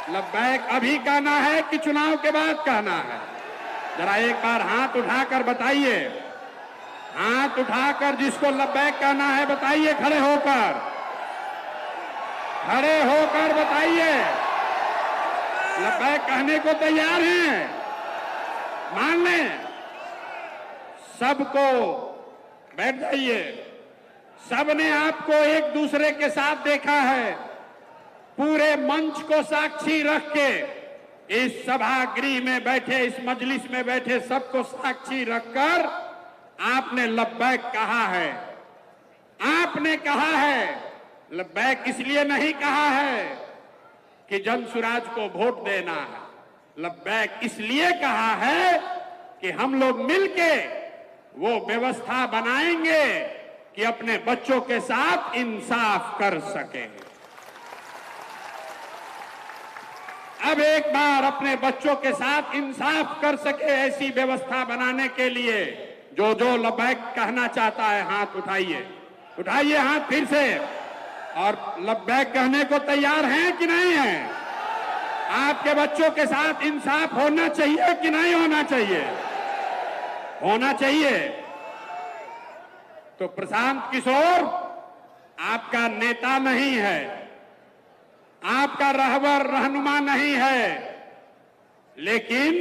लब्बैक अभी कहना है कि चुनाव के बाद कहना है? जरा एक बार हाथ उठाकर बताइए। हाथ उठाकर जिसको लब्बैक कहना है बताइए, खड़े होकर, खड़े होकर बताइए। लब्बैक कहने को तैयार हैं? मान लें? सबको बैठ जाइए। सबने आपको एक दूसरे के साथ देखा है। पूरे मंच को साक्षी रख के, इस सभागृह में बैठे, इस मजलिस में बैठे सबको साक्षी रखकर आपने लब्बैक कहा है। आपने कहा है। लब्बैक इसलिए नहीं कहा है कि जन सुराज को वोट देना है। लब्बैक इसलिए कहा है कि हम लोग मिलके वो व्यवस्था बनाएंगे कि अपने बच्चों के साथ इंसाफ कर सकें। अब एक बार अपने बच्चों के साथ इंसाफ कर सके, ऐसी व्यवस्था बनाने के लिए जो जो लब्बैक कहना चाहता है हाथ उठाइए। उठाइए हाथ फिर से। और लब्बैक कहने को तैयार हैं कि नहीं हैं? आपके बच्चों के साथ इंसाफ होना चाहिए कि नहीं होना चाहिए? होना चाहिए। तो प्रशांत किशोर आपका नेता नहीं है, आपका रहबर रहनुमा नहीं है, लेकिन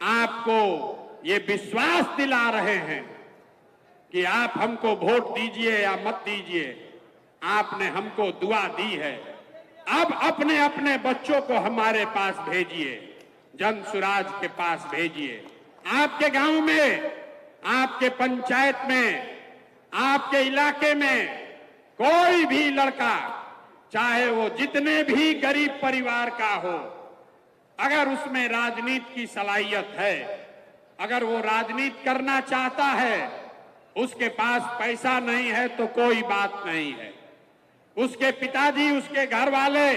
आपको ये विश्वास दिला रहे हैं कि आप हमको वोट दीजिए या मत दीजिए, आपने हमको दुआ दी है। अब अपने अपने बच्चों को हमारे पास भेजिए, जन सुराज के पास भेजिए। आपके गांव में, आपके पंचायत में, आपके इलाके में कोई भी लड़का, चाहे वो जितने भी गरीब परिवार का हो, अगर उसमें राजनीति की सलाहियत है, अगर वो राजनीति करना चाहता है, उसके पास पैसा नहीं है तो कोई बात नहीं है, उसके पिताजी, उसके घर वाले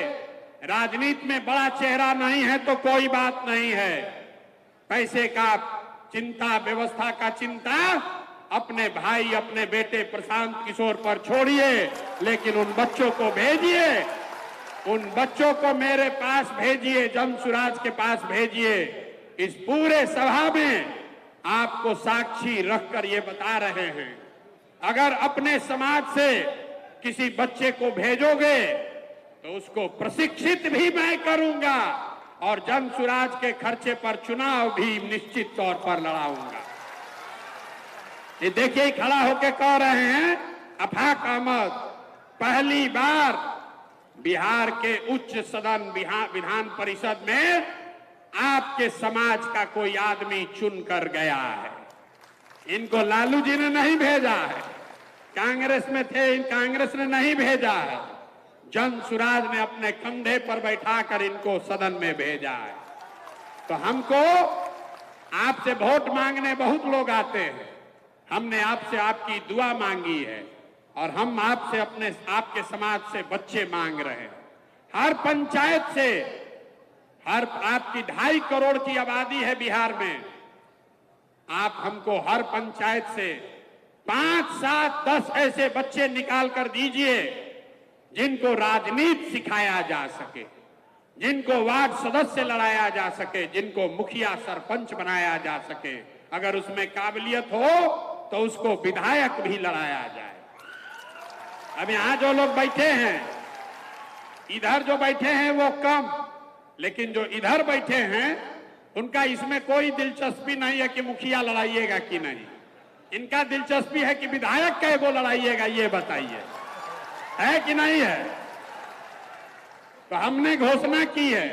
राजनीति में बड़ा चेहरा नहीं है तो कोई बात नहीं है, पैसे का चिंता, व्यवस्था का चिंता अपने भाई, अपने बेटे प्रशांत किशोर पर छोड़िए, लेकिन उन बच्चों को भेजिए, उन बच्चों को मेरे पास भेजिए, जन सुराज के पास भेजिए। इस पूरे सभा में आपको साक्षी रखकर ये बता रहे हैं, अगर अपने समाज से किसी बच्चे को भेजोगे तो उसको प्रशिक्षित भी मैं करूंगा और जन सुराज के खर्चे पर चुनाव भी निश्चित तौर पर लड़ाऊंगा। ये देखिए खड़ा होकर कह रहे हैं अफाक अहमद, पहली बार बिहार के उच्च सदन विधान परिषद में आपके समाज का कोई आदमी चुनकर गया है। इनको लालू जी ने नहीं भेजा है, कांग्रेस में थे, इन कांग्रेस ने नहीं भेजा है, जन सुराज ने अपने कंधे पर बैठाकर इनको सदन में भेजा है। तो हमको आपसे वोट मांगने बहुत लोग आते हैं, हमने आपसे आपकी दुआ मांगी है और हम आपसे आपके समाज से बच्चे मांग रहे हैं। हर पंचायत से, आपकी 2.5 करोड़ की आबादी है बिहार में, आप हमको हर पंचायत से 5, 7, 10 ऐसे बच्चे निकाल कर दीजिए जिनको राजनीति सिखाया जा सके, जिनको वार्ड सदस्य लड़ाया जा सके, जिनको मुखिया सरपंच बनाया जा सके। अगर उसमें काबिलियत हो तो उसको विधायक भी लड़ाया जाए। अब यहां जो लोग बैठे हैं, इधर जो बैठे हैं वो कम, लेकिन जो इधर बैठे हैं उनका इसमें कोई दिलचस्पी नहीं है कि मुखिया लड़ाइएगा कि नहीं। इनका दिलचस्पी है कि विधायक कैगो लड़ाइएगा, ये बताइए, है कि नहीं है। तो हमने घोषणा की है,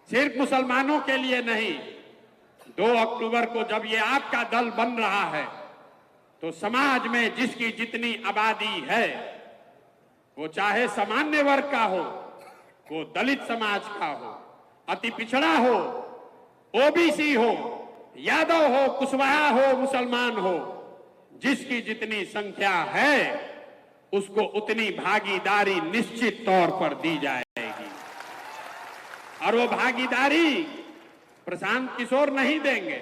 सिर्फ मुसलमानों के लिए नहीं, 2 अक्टूबर को जब ये आपका दल बन रहा है तो समाज में जिसकी जितनी आबादी है, वो चाहे सामान्य वर्ग का हो, वो दलित समाज का हो, अति पिछड़ा हो, ओबीसी हो, यादव हो, कुशवाहा हो, मुसलमान हो, जिसकी जितनी संख्या है उसको उतनी भागीदारी निश्चित तौर पर दी जाएगी। और वो भागीदारी प्रशांत किशोर नहीं देंगे।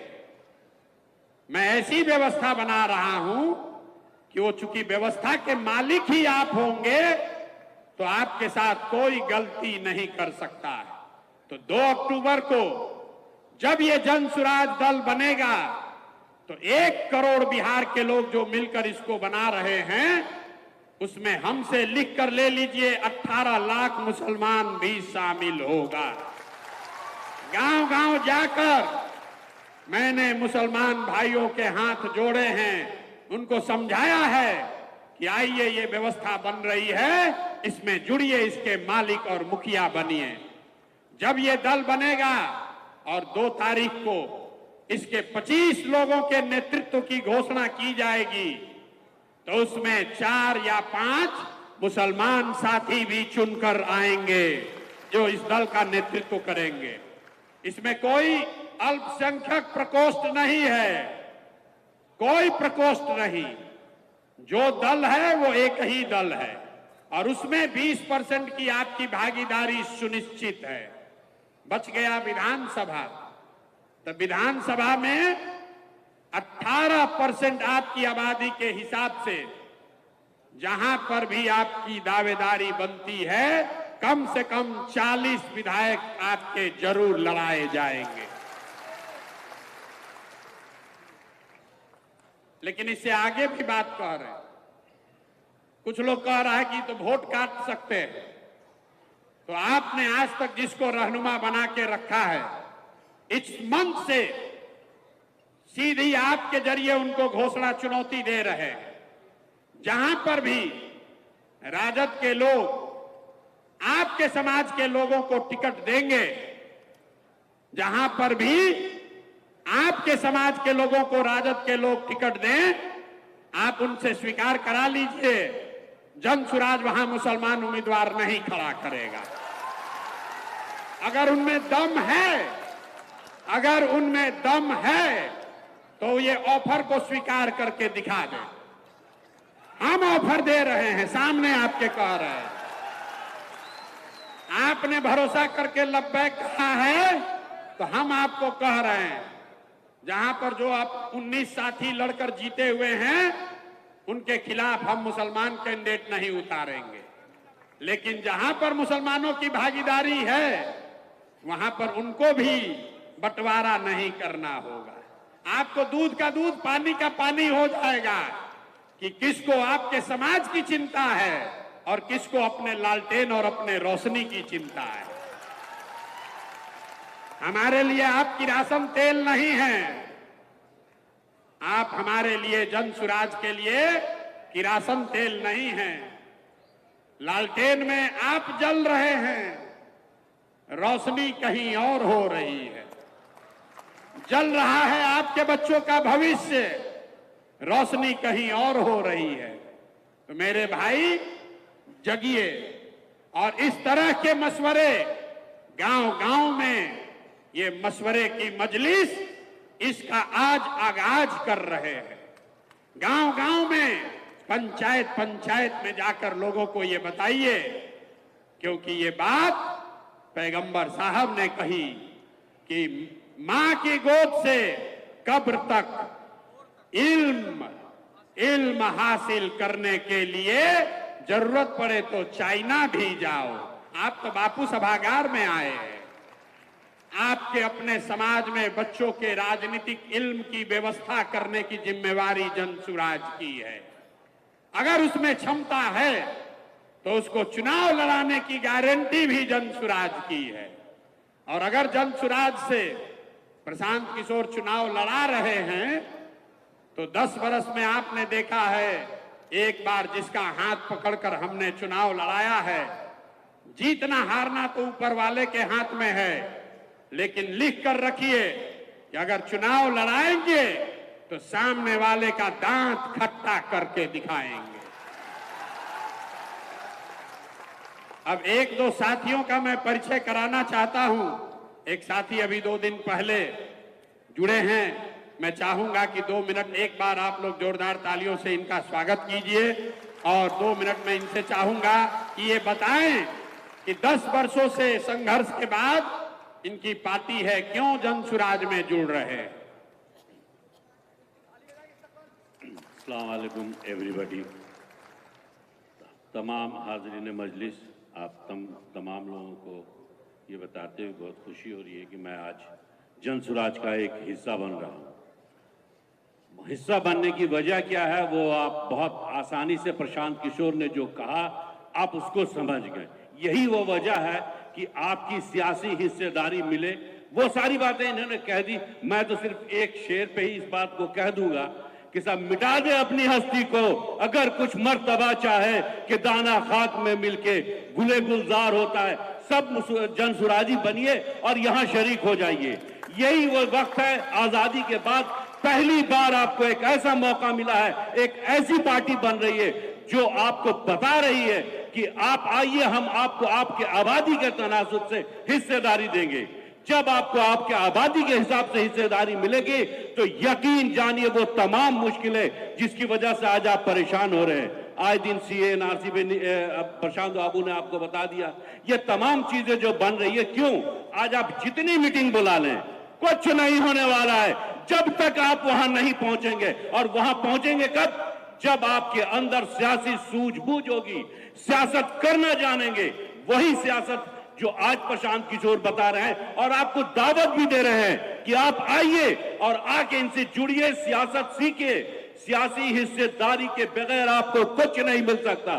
मैं ऐसी व्यवस्था बना रहा हूं कि वो चूंकि व्यवस्था के मालिक ही आप होंगे तो आपके साथ कोई गलती नहीं कर सकता है। तो 2 अक्टूबर को जब ये जन सुराज दल बनेगा तो 1 करोड़ बिहार के लोग जो मिलकर इसको बना रहे हैं, उसमें हमसे लिख कर ले लीजिए 18 लाख मुसलमान भी शामिल होगा। गांव-गांव जाकर मैंने मुसलमान भाइयों के हाथ जोड़े हैं, उनको समझाया है कि आइए ये व्यवस्था बन रही है, इसमें जुड़िए, इसके मालिक और मुखिया बनिए। जब ये दल बनेगा और 2 तारीख को इसके 25 लोगों के नेतृत्व की घोषणा की जाएगी तो उसमें 4 या 5 मुसलमान साथी भी चुनकर आएंगे जो इस दल का नेतृत्व करेंगे। इसमें कोई अल्पसंख्यक प्रकोष्ठ नहीं है, कोई प्रकोष्ठ नहीं। जो दल है वो एक ही दल है और उसमें 20% की आपकी भागीदारी सुनिश्चित है। बच गया विधानसभा, तो विधानसभा में 18% आपकी आबादी के हिसाब से जहां पर भी आपकी दावेदारी बनती है, कम से कम 40 विधायक आपके जरूर लड़ाए जाएंगे। लेकिन इससे आगे भी बात कह रहे हैं, कुछ लोग कह रहा है कि तो वोट काट सकते हैं। तो आपने आज तक जिसको रहनुमा बना के रखा है, इस मंच से सीधी आपके जरिए उनको घोषणा चुनौती दे रहे हैं। जहां पर भी राजद के लोग आपके समाज के लोगों को टिकट देंगे, जहां पर भी आपके समाज के लोगों को राजद के लोग टिकट दें, आप उनसे स्वीकार करा लीजिए, जन सुराज वहां मुसलमान उम्मीदवार नहीं खड़ा करेगा। अगर उनमें दम है, अगर उनमें दम है तो ये ऑफर को स्वीकार करके दिखा दें। हम ऑफर दे रहे हैं, सामने आपके कह रहे हैं। आपने भरोसा करके लब्बैक कहा है तो हम आपको कह रहे हैं, जहां पर जो आप 19 साथी लड़कर जीते हुए हैं, उनके खिलाफ हम मुसलमान कैंडिडेट नहीं उतारेंगे। लेकिन जहां पर मुसलमानों की भागीदारी है, वहां पर उनको भी बंटवारा नहीं करना होगा। आपको दूध का दूध, पानी का पानी हो जाएगा कि किसको आपके समाज की चिंता है और किसको अपने लालटेन और अपने रोशनी की चिंता है। हमारे लिए आप किरासन तेल नहीं है, आप हमारे लिए, जन सुराज के लिए किरासन तेल नहीं है। लालटेन में आप जल रहे हैं, रोशनी कहीं और हो रही है। जल रहा है आपके बच्चों का भविष्य, रोशनी कहीं और हो रही है। तो मेरे भाई जगिए और इस तरह के मशवरे गांव-गांव में, ये मशवरे की मजलिस, इसका आज आगाज कर रहे हैं। गांव-गांव में, पंचायत में जाकर लोगों को ये बताइए, क्योंकि ये बात पैगंबर साहब ने कही कि मां की गोद से कब्र तक इल्म हासिल करने के लिए जरूरत पड़े तो चाइना भी जाओ। आप तो बापू सभागार में आए हैं, आपके अपने समाज में बच्चों के राजनीतिक इल्म की व्यवस्था करने की जिम्मेवारी जन सुराज की है। अगर उसमें क्षमता है तो उसको चुनाव लड़ाने की गारंटी भी जन सुराज की है। और अगर जन सुराज से प्रशांत किशोर चुनाव लड़ा रहे हैं तो 10 वर्ष में आपने देखा है, एक बार जिसका हाथ पकड़कर हमने चुनाव लड़ाया है, जीतना हारना तो ऊपर वाले के हाथ में है, लेकिन लिख कर रखिए कि अगर चुनाव लड़ाएंगे तो सामने वाले का दांत खट्टा करके दिखाएंगे। अब एक दो साथियों का मैं परिचय कराना चाहता हूं। एक साथी अभी 2 दिन पहले जुड़े हैं, मैं चाहूंगा कि 2 मिनट एक बार आप लोग जोरदार तालियों से इनका स्वागत कीजिए और 2 मिनट में इनसे चाहूंगा कि ये बताएं कि 10 वर्षों से संघर्ष के बाद इनकी पार्टी है, क्यों जन सुराज में जुड़ रहे हैं। अस्सलाम वालेकुम एवरीबॉडी। तमाम हाज़रीन मजलिस, आप तमाम लोगों को ये बताते हुए बहुत खुशी हो रही है कि मैं आज जन सुराज का एक हिस्सा बन रहा हूँ। हिस्सा बनने की वजह क्या है वो आप बहुत आसानी से प्रशांत किशोर ने जो कहा आप उसको समझ गए। यही वो वजह है कि आपकी सियासी हिस्सेदारी मिले। वो सारी बातें इन्होंने कह दी, मैं तो सिर्फ एक शेर पे ही इस बात को कह दूंगा कि सब मिटा दे अपनी हस्ती को, अगर कुछ मर्तबा चाहे कि दाना खाक में मिलके गुले गुलजार होता है। सब जन सुराजी बनिए और यहाँ शरीक हो जाइए। यही वो वक्त है, आजादी के बाद पहली बार आपको एक ऐसा मौका मिला है, एक ऐसी पार्टी बन रही है जो आपको बता रही है कि आप आइए, हम आपको आपके आबादी के तनासुब से हिस्सेदारी देंगे। जब आपको आपके आबादी के हिसाब से हिस्सेदारी मिलेगी तो यकीन जानिए वो तमाम मुश्किलें जिसकी वजह से आज आप परेशान हो रहे हैं, आए दिन सीए एनआरसी पे प्रशांत बाबू ने आपको बता दिया, ये तमाम चीजें जो बन रही है, क्यों आज आप जितनी मीटिंग बुला लें कुछ नहीं होने वाला है जब तक आप वहां नहीं पहुंचेंगे। और वहां पहुंचेंगे कब? जब आपके अंदर सियासी सूझबूझ होगी, सियासत करना जानेंगे। वही सियासत जो आज प्रशांत किशोर बता रहे हैं और आपको दावत भी दे रहे हैं कि आप आइए और आके इनसे जुड़िए, सियासत सीखिए। सियासी हिस्सेदारी के बगैर आपको कुछ नहीं मिल सकता।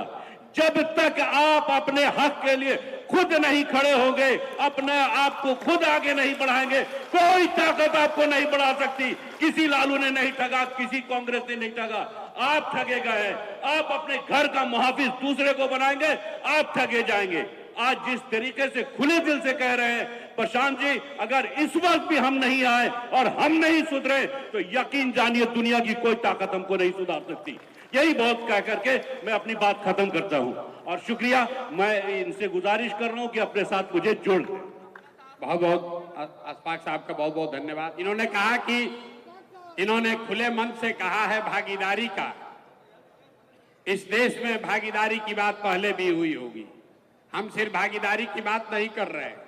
जब तक आप अपने हक के लिए खुद नहीं खड़े होंगे, अपने आप को खुद आगे नहीं बढ़ाएंगे, कोई ताकत आपको नहीं बढ़ा सकती। किसी लालू ने नहीं ठगा, किसी कांग्रेस ने नहीं ठगा, आप ठगे गए। आप अपने घर का मुहाफिज दूसरे को बनाएंगे, आप ठगे जाएंगे। आज जिस तरीके से खुले दिल से कह रहे हैं प्रशांत जी, अगर इस वक्त भी हम नहीं आए और हम नहीं सुधरे तो यकीन जानिए दुनिया की कोई ताकत हमको नहीं सुधार सकती। यही बहुत कह करके मैं अपनी बात खत्म करता हूं और शुक्रिया। मैं इनसे गुजारिश कर रहा हूं कि अपने साथ मुझे जोड़। बहुत बहुत अशफाक साहब का बहुत बहुत धन्यवाद। इन्होंने कहा कि इन्होंने खुले मन से कहा है भागीदारी का। इस देश में भागीदारी की बात पहले भी हुई होगी, हम सिर्फ भागीदारी की बात नहीं कर रहे हैं,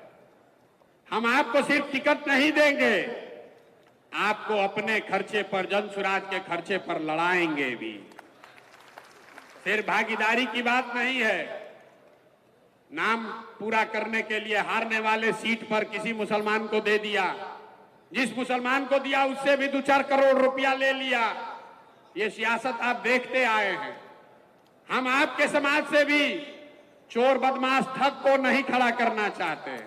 हम आपको सिर्फ टिकट नहीं देंगे, आपको अपने खर्चे पर, जनसुराज के खर्चे पर लड़ाएंगे भी। सिर्फ भागीदारी की बात नहीं है। नाम पूरा करने के लिए हारने वाले सीट पर किसी मुसलमान को दे दिया, जिस मुसलमान को दिया उससे भी 2-4 करोड़ रुपया ले लिया। ये सियासत आप देखते आए हैं। हम आपके समाज से भी चोर बदमाश ठग को नहीं खड़ा करना चाहते।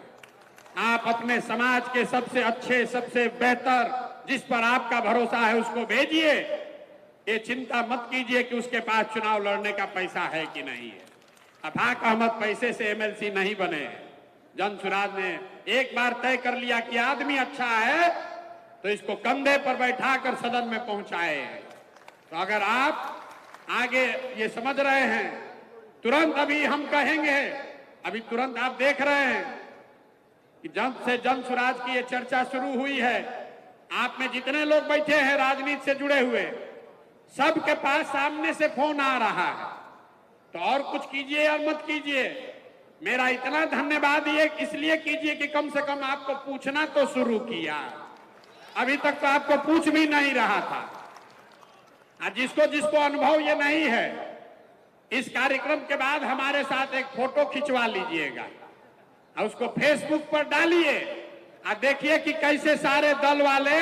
आप अपने समाज के सबसे अच्छे, सबसे बेहतर, जिस पर आपका भरोसा है उसको भेजिए। ये चिंता मत कीजिए कि उसके पास चुनाव लड़ने का पैसा है कि नहीं है। अफाक अहमद पैसे से एमएलसी नहीं बने। जनसुराज ने एक बार तय कर लिया कि आदमी अच्छा है तो इसको कंधे पर बैठाकर सदन में पहुंचाए। तो अगर आप आगे ये समझ रहे हैं, तुरंत अभी हम कहेंगे, अभी तुरंत आप देख रहे हैं कि जब से जनसुराज की ये चर्चा शुरू हुई है, आप में जितने लोग बैठे हैं राजनीति से जुड़े हुए, सबके पास सामने से फोन आ रहा है। तो और कुछ कीजिए या मत कीजिए, मेरा इतना धन्यवाद ये इसलिए कीजिए कि कम से कम आपको पूछना तो शुरू किया। अभी तक तो आपको पूछ भी नहीं रहा था। जिसको जिसको अनुभव ये नहीं है, इस कार्यक्रम के बाद हमारे साथ एक फोटो खिंचवा लीजिएगा और उसको फेसबुक पर डालिए और देखिए कि कैसे सारे दल वाले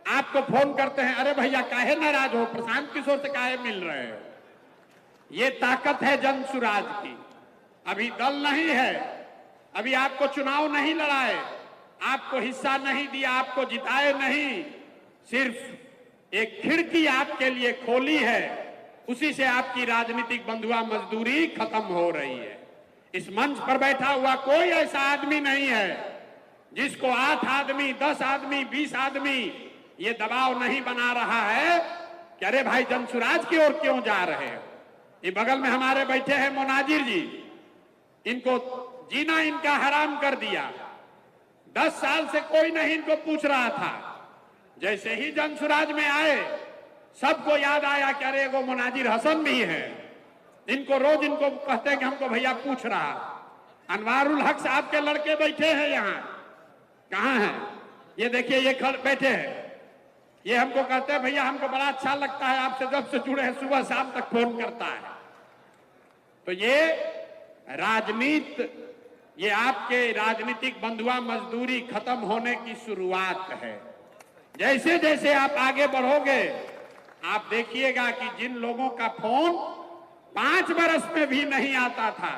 आपको फोन करते हैं, अरे भैया काहे नाराज हो, प्रशांत किशोर से काहे मिल रहे हो। ये ताकत है जनसुराज की। अभी दल नहीं है, अभी आपको चुनाव नहीं लड़ाए, आपको हिस्सा नहीं दिया, आपको जिताए नहीं, सिर्फ एक खिड़की आपके लिए खोली है, उसी से आपकी राजनीतिक बंधुआ मजदूरी खत्म हो रही है। इस मंच पर बैठा हुआ कोई ऐसा आदमी नहीं है जिसको 8 आदमी, 10 आदमी, 20 आदमी ये दबाव नहीं बना रहा है कि अरे भाई जनसुराज की ओर क्यों जा रहे हो। ये बगल में हमारे बैठे हैं मोनाजिर जी, इनको जीना इनका हराम कर दिया। 10 साल से कोई नहीं इनको पूछ रहा था। जैसे ही जनसुराज में आए, सबको याद आया कि अरे वो मोनाजिर हसन भी है। इनको रोज इनको कहते हैं कि हमको भैया पूछ रहा। अनवारुल हक साहब के लड़के बैठे हैं यहाँ, कहाँ हैं? ये देखिए ये बैठे हैं। ये हमको कहते हैं भैया हमको बड़ा अच्छा लगता है आपसे, जब से जुड़े हैं सुबह शाम तक फोन करता है। तो ये राजनीति, ये आपके राजनीतिक बंधुआ मजदूरी खत्म होने की शुरुआत है। जैसे जैसे आप आगे बढ़ोगे, आप देखिएगा कि जिन लोगों का फोन 5 बरस में भी नहीं आता था,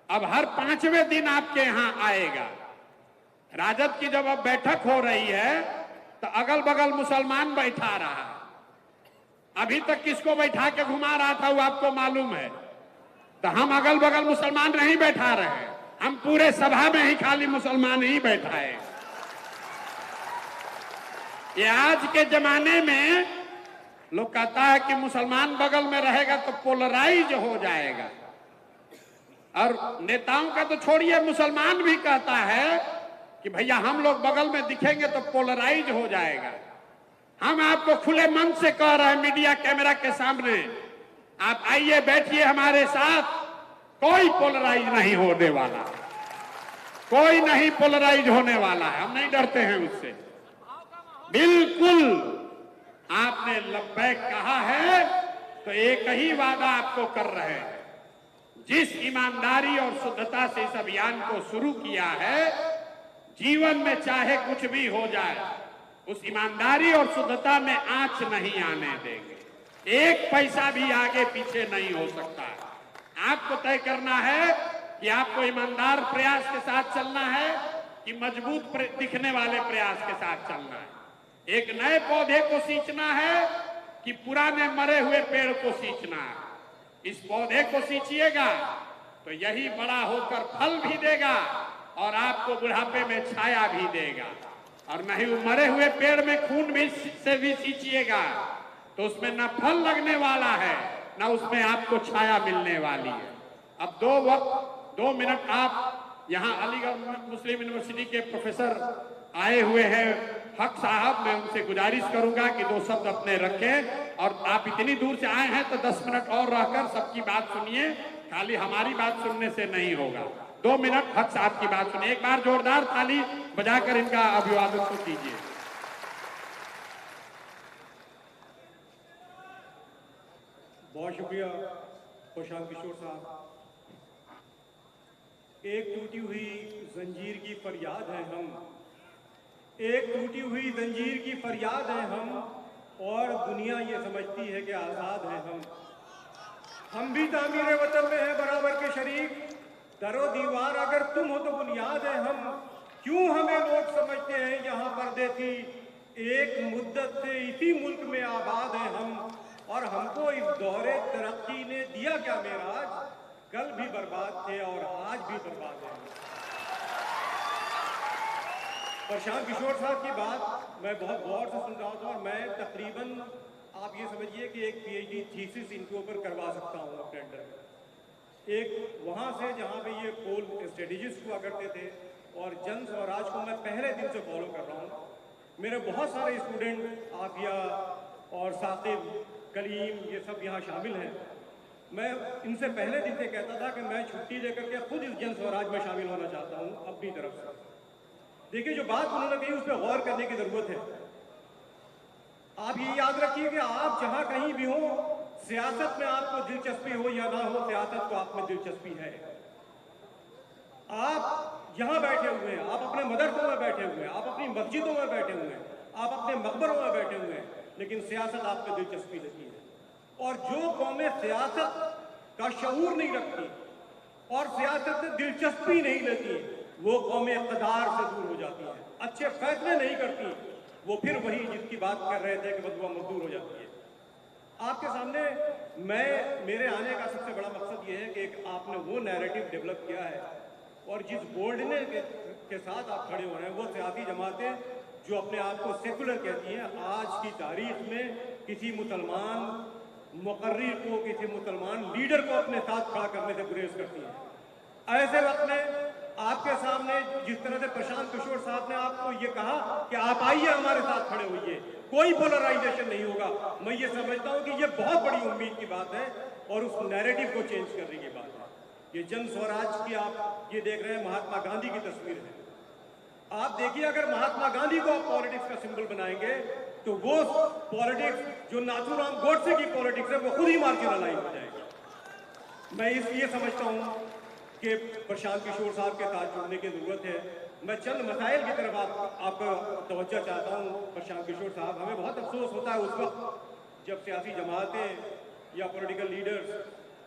अब हर 5वें दिन आपके यहां आएगा। राजद की जब अब बैठक हो रही है तो अगल बगल मुसलमान बैठा रहा। अभी तक किसको बैठा के घुमा रहा था वो आपको मालूम है। तो हम अगल बगल मुसलमान नहीं बैठा रहे, हम पूरे सभा में ही खाली मुसलमान ही बैठाए। ये आज के जमाने में लोग कहता है कि मुसलमान बगल में रहेगा तो पोलराइज हो जाएगा, और नेताओं का तो छोड़िए, मुसलमान भी कहता है कि भैया हम लोग बगल में दिखेंगे तो पोलराइज हो जाएगा। हम आपको खुले मन से कह रहे हैं मीडिया कैमरा के सामने, आप आइए बैठिए हमारे साथ, कोई पोलराइज नहीं होने वाला, कोई नहीं पोलराइज होने वाला है। हम नहीं डरते हैं उससे, बिल्कुल। आपने लब्बैक कहा है तो एक ही वादा आपको कर रहे हैं, जिस ईमानदारी और शुद्धता से इस अभियान को शुरू किया है, जीवन में चाहे कुछ भी हो जाए, उस ईमानदारी और शुद्धता में आंच नहीं आने देंगे। एक पैसा भी आगे पीछे नहीं हो सकता। आपको तय करना है कि आपको ईमानदार प्रयास के साथ चलना है कि मजबूत दिखने वाले प्रयास के साथ चलना है। एक नए पौधे को सींचना है कि पुराने मरे हुए पेड़ को सींचना है। इस पौधे को सींचिएगा तो यही बड़ा होकर फल भी देगा और आपको बुढ़ापे में छाया भी देगा। और नहीं मरे हुए पेड़ में खून भी से भी सींचिएगा तो उसमें न फल लगने वाला है, न उसमें आपको छाया मिलने वाली है। अब 2 मिनट आप यहाँ अलीगढ़ मुस्लिम यूनिवर्सिटी के प्रोफेसर आए हुए हैं हक साहब, मैं उनसे गुजारिश करूंगा कि 2 शब्द अपने रखें। और आप इतनी दूर से आए हैं तो 10 मिनट और रहकर सबकी बात सुनिए, खाली हमारी बात सुनने से नहीं होगा। 2 मिनट हक साहब की बात सुनिए। एक बार जोरदार ताली बजाकर इनका अभिवादन तो कीजिए। बहुत शुक्रिया प्रशांत किशोर साहब। एक टूटी हुई जंजीर की फरियाद है हम, एक टूटी हुई जंजीर की फरियाद है हम, और दुनिया ये समझती है कि आज़ाद हैं हम भी तामीर वतन में हैं बराबर के शरीक। दरो दीवार अगर तुम हो तो बुनियाद है हम, क्यों हमें लोग समझते हैं यहाँ पर्दे थी। एक मुद्दत से इसी मुल्क में आबाद हैं हम, और हमको इस दौरे तरक्की ने दिया क्या मेराज। कल भी बर्बाद थे और आज भी बर्बाद हैं। प्रशांत किशोर साहब की बात मैं बहुत गौर से सुन रहा था, और मैं तकरीबन आप ये समझिए कि एक पीएचडी थीसिस इनके ऊपर करवा सकता हूँ अपने अंडर में। एक वहाँ से जहाँ पे ये पोल स्ट्रेटेजिस्ट हुआ करते थे, और जन स्वराज को मैं पहले दिन से फॉलो कर रहा हूँ। मेरे बहुत सारे स्टूडेंट आफिया और साकिब, कलीम, ये सब यहाँ शामिल हैं। मैं इनसे पहले दिन से कहता था कि मैं छुट्टी लेकर के खुद इस जन स्वराज में शामिल होना चाहता हूँ अपनी तरफ से। देखिए, जो बात उन्होंने कही उस पर गौर करने की जरूरत है। आप ये याद रखिए कि आप जहाँ कहीं भी हो, सियासत में आपको दिलचस्पी हो या ना हो, सियासत को आप में दिलचस्पी है। आप यहाँ बैठे हुए हैं, आप अपने मदरसों में बैठे हुए हैं, आप अपनी मस्जिदों में बैठे हुए हैं, आप अपने मकबरों में बैठे हुए हैं, लेकिन सियासत आप में दिलचस्पी नहीं है। और जो कौमें सियासत का शऊर नहीं रखती और सियासत से दिलचस्पी नहीं लेती, वो कौमें इक़्तिदार से दूर हो जाती हैं, अच्छे फैसले नहीं करती, वो फिर वही जिसकी बात कर रहे थे कि बदुआ मजदूर हो जाती है। आपके सामने मेरे आने का सबसे बड़ा मकसद ये है कि एक आपने वो नैरेटिव डेवलप किया है, और जिस बोल्डने के साथ आप खड़े हो रहे हैं, वो सियासी जमातें जो अपने आप को सेकुलर कहती हैं, आज की तारीख में किसी मुसलमान मुकर्रिर को, किसी मुसलमान लीडर को अपने साथ खड़ा करने से गुरेज करती हैं। ऐसे वक्त में आपके सामने जिस तरह से प्रशांत किशोर साहब ने आपको ये कहा कि आप आइए हमारे साथ खड़े होइए, कोई पोलराइजेशन नहीं होगा, मैं ये समझता हूँ कि ये बहुत बड़ी उम्मीद की बात है, और उस नैरेटिव को चेंज करने की बात है। ये जन स्वराज की आप ये देख रहे हैं, महात्मा गांधी की तस्वीर है। आप देखिए, अगर महात्मा गांधी को आप पॉलिटिक्स का सिंबल बनाएंगे, तो वो पॉलिटिक्स जो नाथूराम गोडसे की पॉलिटिक्स है, वो खुद ही मार्जिनलाइज हो जाएगी। मैं इसलिए समझता हूँ कि प्रशांत किशोर साहब के साथ जुड़ने की जरूरत है। मैं चंद मसाइल की तरफ आपका तवज्जो चाहता हूँ। प्रशांत किशोर साहब, हमें बहुत अफसोस होता है उस वक्त जब सियासी जमातें या पॉलिटिकल लीडर्स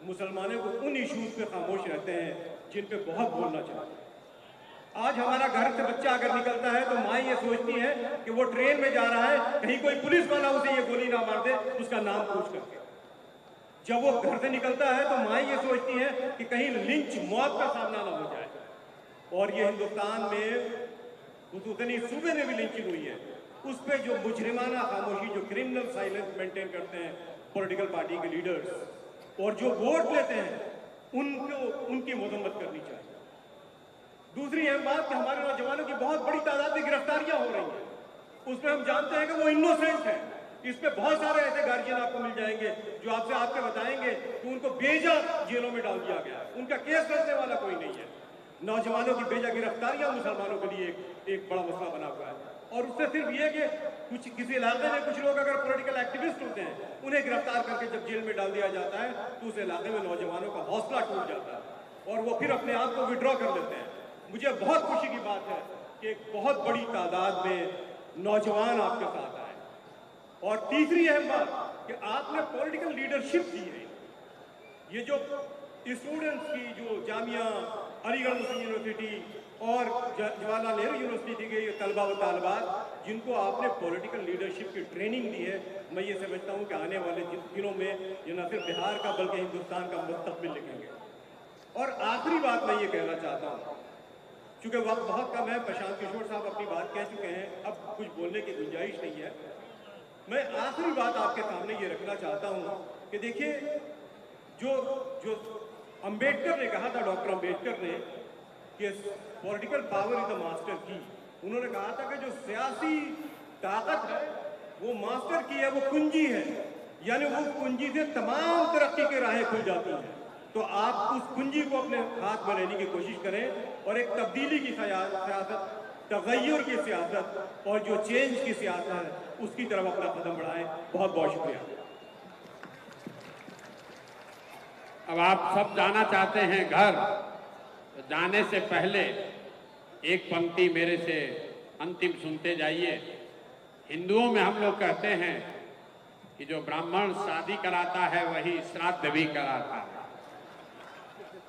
मुसलमानों को उन इश्यूज पे खामोश रहते हैं जिन पे बहुत बोलना चाहते हैं। आज हमारा घर से बच्चा अगर निकलता है तो माँ ये सोचती है कि वो ट्रेन में जा रहा है, कहीं कोई पुलिस वाला उसे ये गोली ना मार दे उसका नाम पूछ करके। जब वो घर से निकलता है तो माँ ये सोचती है कि कहीं लिंच, मौत का सामना ना हो जाए। और ये हिंदुस्तान में खुसूसन इस सूबे में भी लिंचिंग हुई है, उस पर जो मुजरिमाना खामोशी, जो क्रिमिनल साइलेंस मेंटेन करते हैं पॉलिटिकल पार्टी के लीडर्स और जो वोट लेते हैं, उनको उनकी मजम्मत करनी चाहिए। दूसरी अहम बात कि हमारे नौजवानों की बहुत बड़ी तादाद में गिरफ्तारियां हो रही हैं, उसमें हम जानते हैं कि वो इनोसेंट हैं। इस पे बहुत सारे ऐसे गार्जियन आपको मिल जाएंगे जो आपसे आपके बताएंगे कि उनको बेजा जेलों में डाल दिया गया है, उनका केस करने वाला कोई नहीं है। नौजवानों की बेजा गिरफ्तारियां मुसलमानों के लिए एक बड़ा मसला बना हुआ है। और उससे सिर्फ ये कि किसी इलाके में कुछ लोग अगर पॉलिटिकल एक्टिविस्ट होते हैं, उन्हें गिरफ्तार करके जब जेल में डाल दिया जाता है तो उस इलाके में नौजवानों का हौसला टूट जाता है और वो फिर अपने आप को विड्रॉ कर लेते हैं। मुझे बहुत खुशी की बात है कि एक बहुत बड़ी तादाद में नौजवान आपके साथ आए। और तीसरी अहम बात कि आपने पॉलिटिकल लीडरशिप दी है। ये जो स्टूडेंट्स की जो जामिया, अलीगढ़ मुस्लिम यूनिवर्सिटी और जवाहरलाल नेहरू यूनिवर्सिटी के ये तलबा व तालबात जिनको आपने पॉलिटिकल लीडरशिप की ट्रेनिंग दी है, मैं ये समझता हूँ कि आने वाले दिनों में ये न सिर्फ बिहार का बल्कि हिंदुस्तान का मुस्तकबिल लिखेंगे। और आखिरी बात मैं ये कहना चाहता हूँ, चूंकि वक्त बहुत कम है, प्रशांत किशोर साहब अपनी बात कह चुके हैं, अब कुछ बोलने की गुंजाइश नहीं है। मैं आखिरी बात आपके सामने ये रखना चाहता हूँ कि देखिए, जो अंबेडकर ने कहा था, डॉक्टर अंबेडकर ने, कि political power is the master की। उन्होंने कहा था कि जो सियासी ताकत है वो मास्टर की है, वो कुंजी है, यानी वो कुंजी से तमाम तरक्की की राहें खुल जाती हैं। तो आप उस कुंजी को अपने हाथ में लेने की कोशिश करें और एक तब्दीली की सियासत, तगय्युर की सियासत और जो चेंज की सियासत है उसकी तरफ अपना कदम बढ़ाएं। बहुत बहुत शुक्रिया। अब आप सब जाना चाहते हैं घर, तो जाने से पहले एक पंक्ति मेरे से अंतिम सुनते जाइए। हिंदुओं में हम लोग कहते हैं कि जो ब्राह्मण शादी कराता है वही श्राद्ध भी कराता है।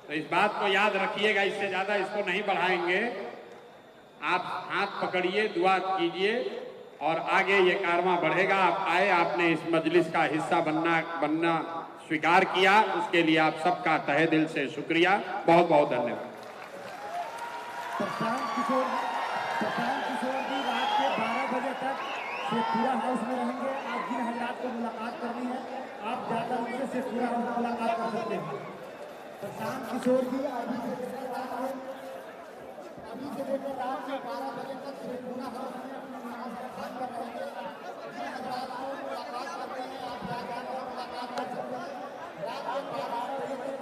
तो इस बात को याद रखिएगा, इससे ज्यादा इसको नहीं बढ़ाएंगे। आप हाथ पकड़िए, दुआ कीजिए और आगे ये कारवां बढ़ेगा। आप आए, आपने इस मजलिस का हिस्सा बनना स्वीकार किया, उसके लिए आप सबका तहे दिल से शुक्रिया। बहुत बहुत धन्यवाद। प्रशांत किशोर भी रात के 12 बजे तक शेखपुरा हाउस में रहेंगे। आप जिन हजरात को मुलाकात करनी है आप जाकर उनसे शेखपुरा हाउस में मुलाकात कर सकते हैं। प्रशांत किशोर भी अभी से लेकर रात के 12 बजे तक शेखपुरा हाउस में अपनी मुलाकात कर रहेंगे। जिन हजरात को मुलाकात करनी है आप जाकर मुलाकात कर सकते हैं। रात के 12 बजे तक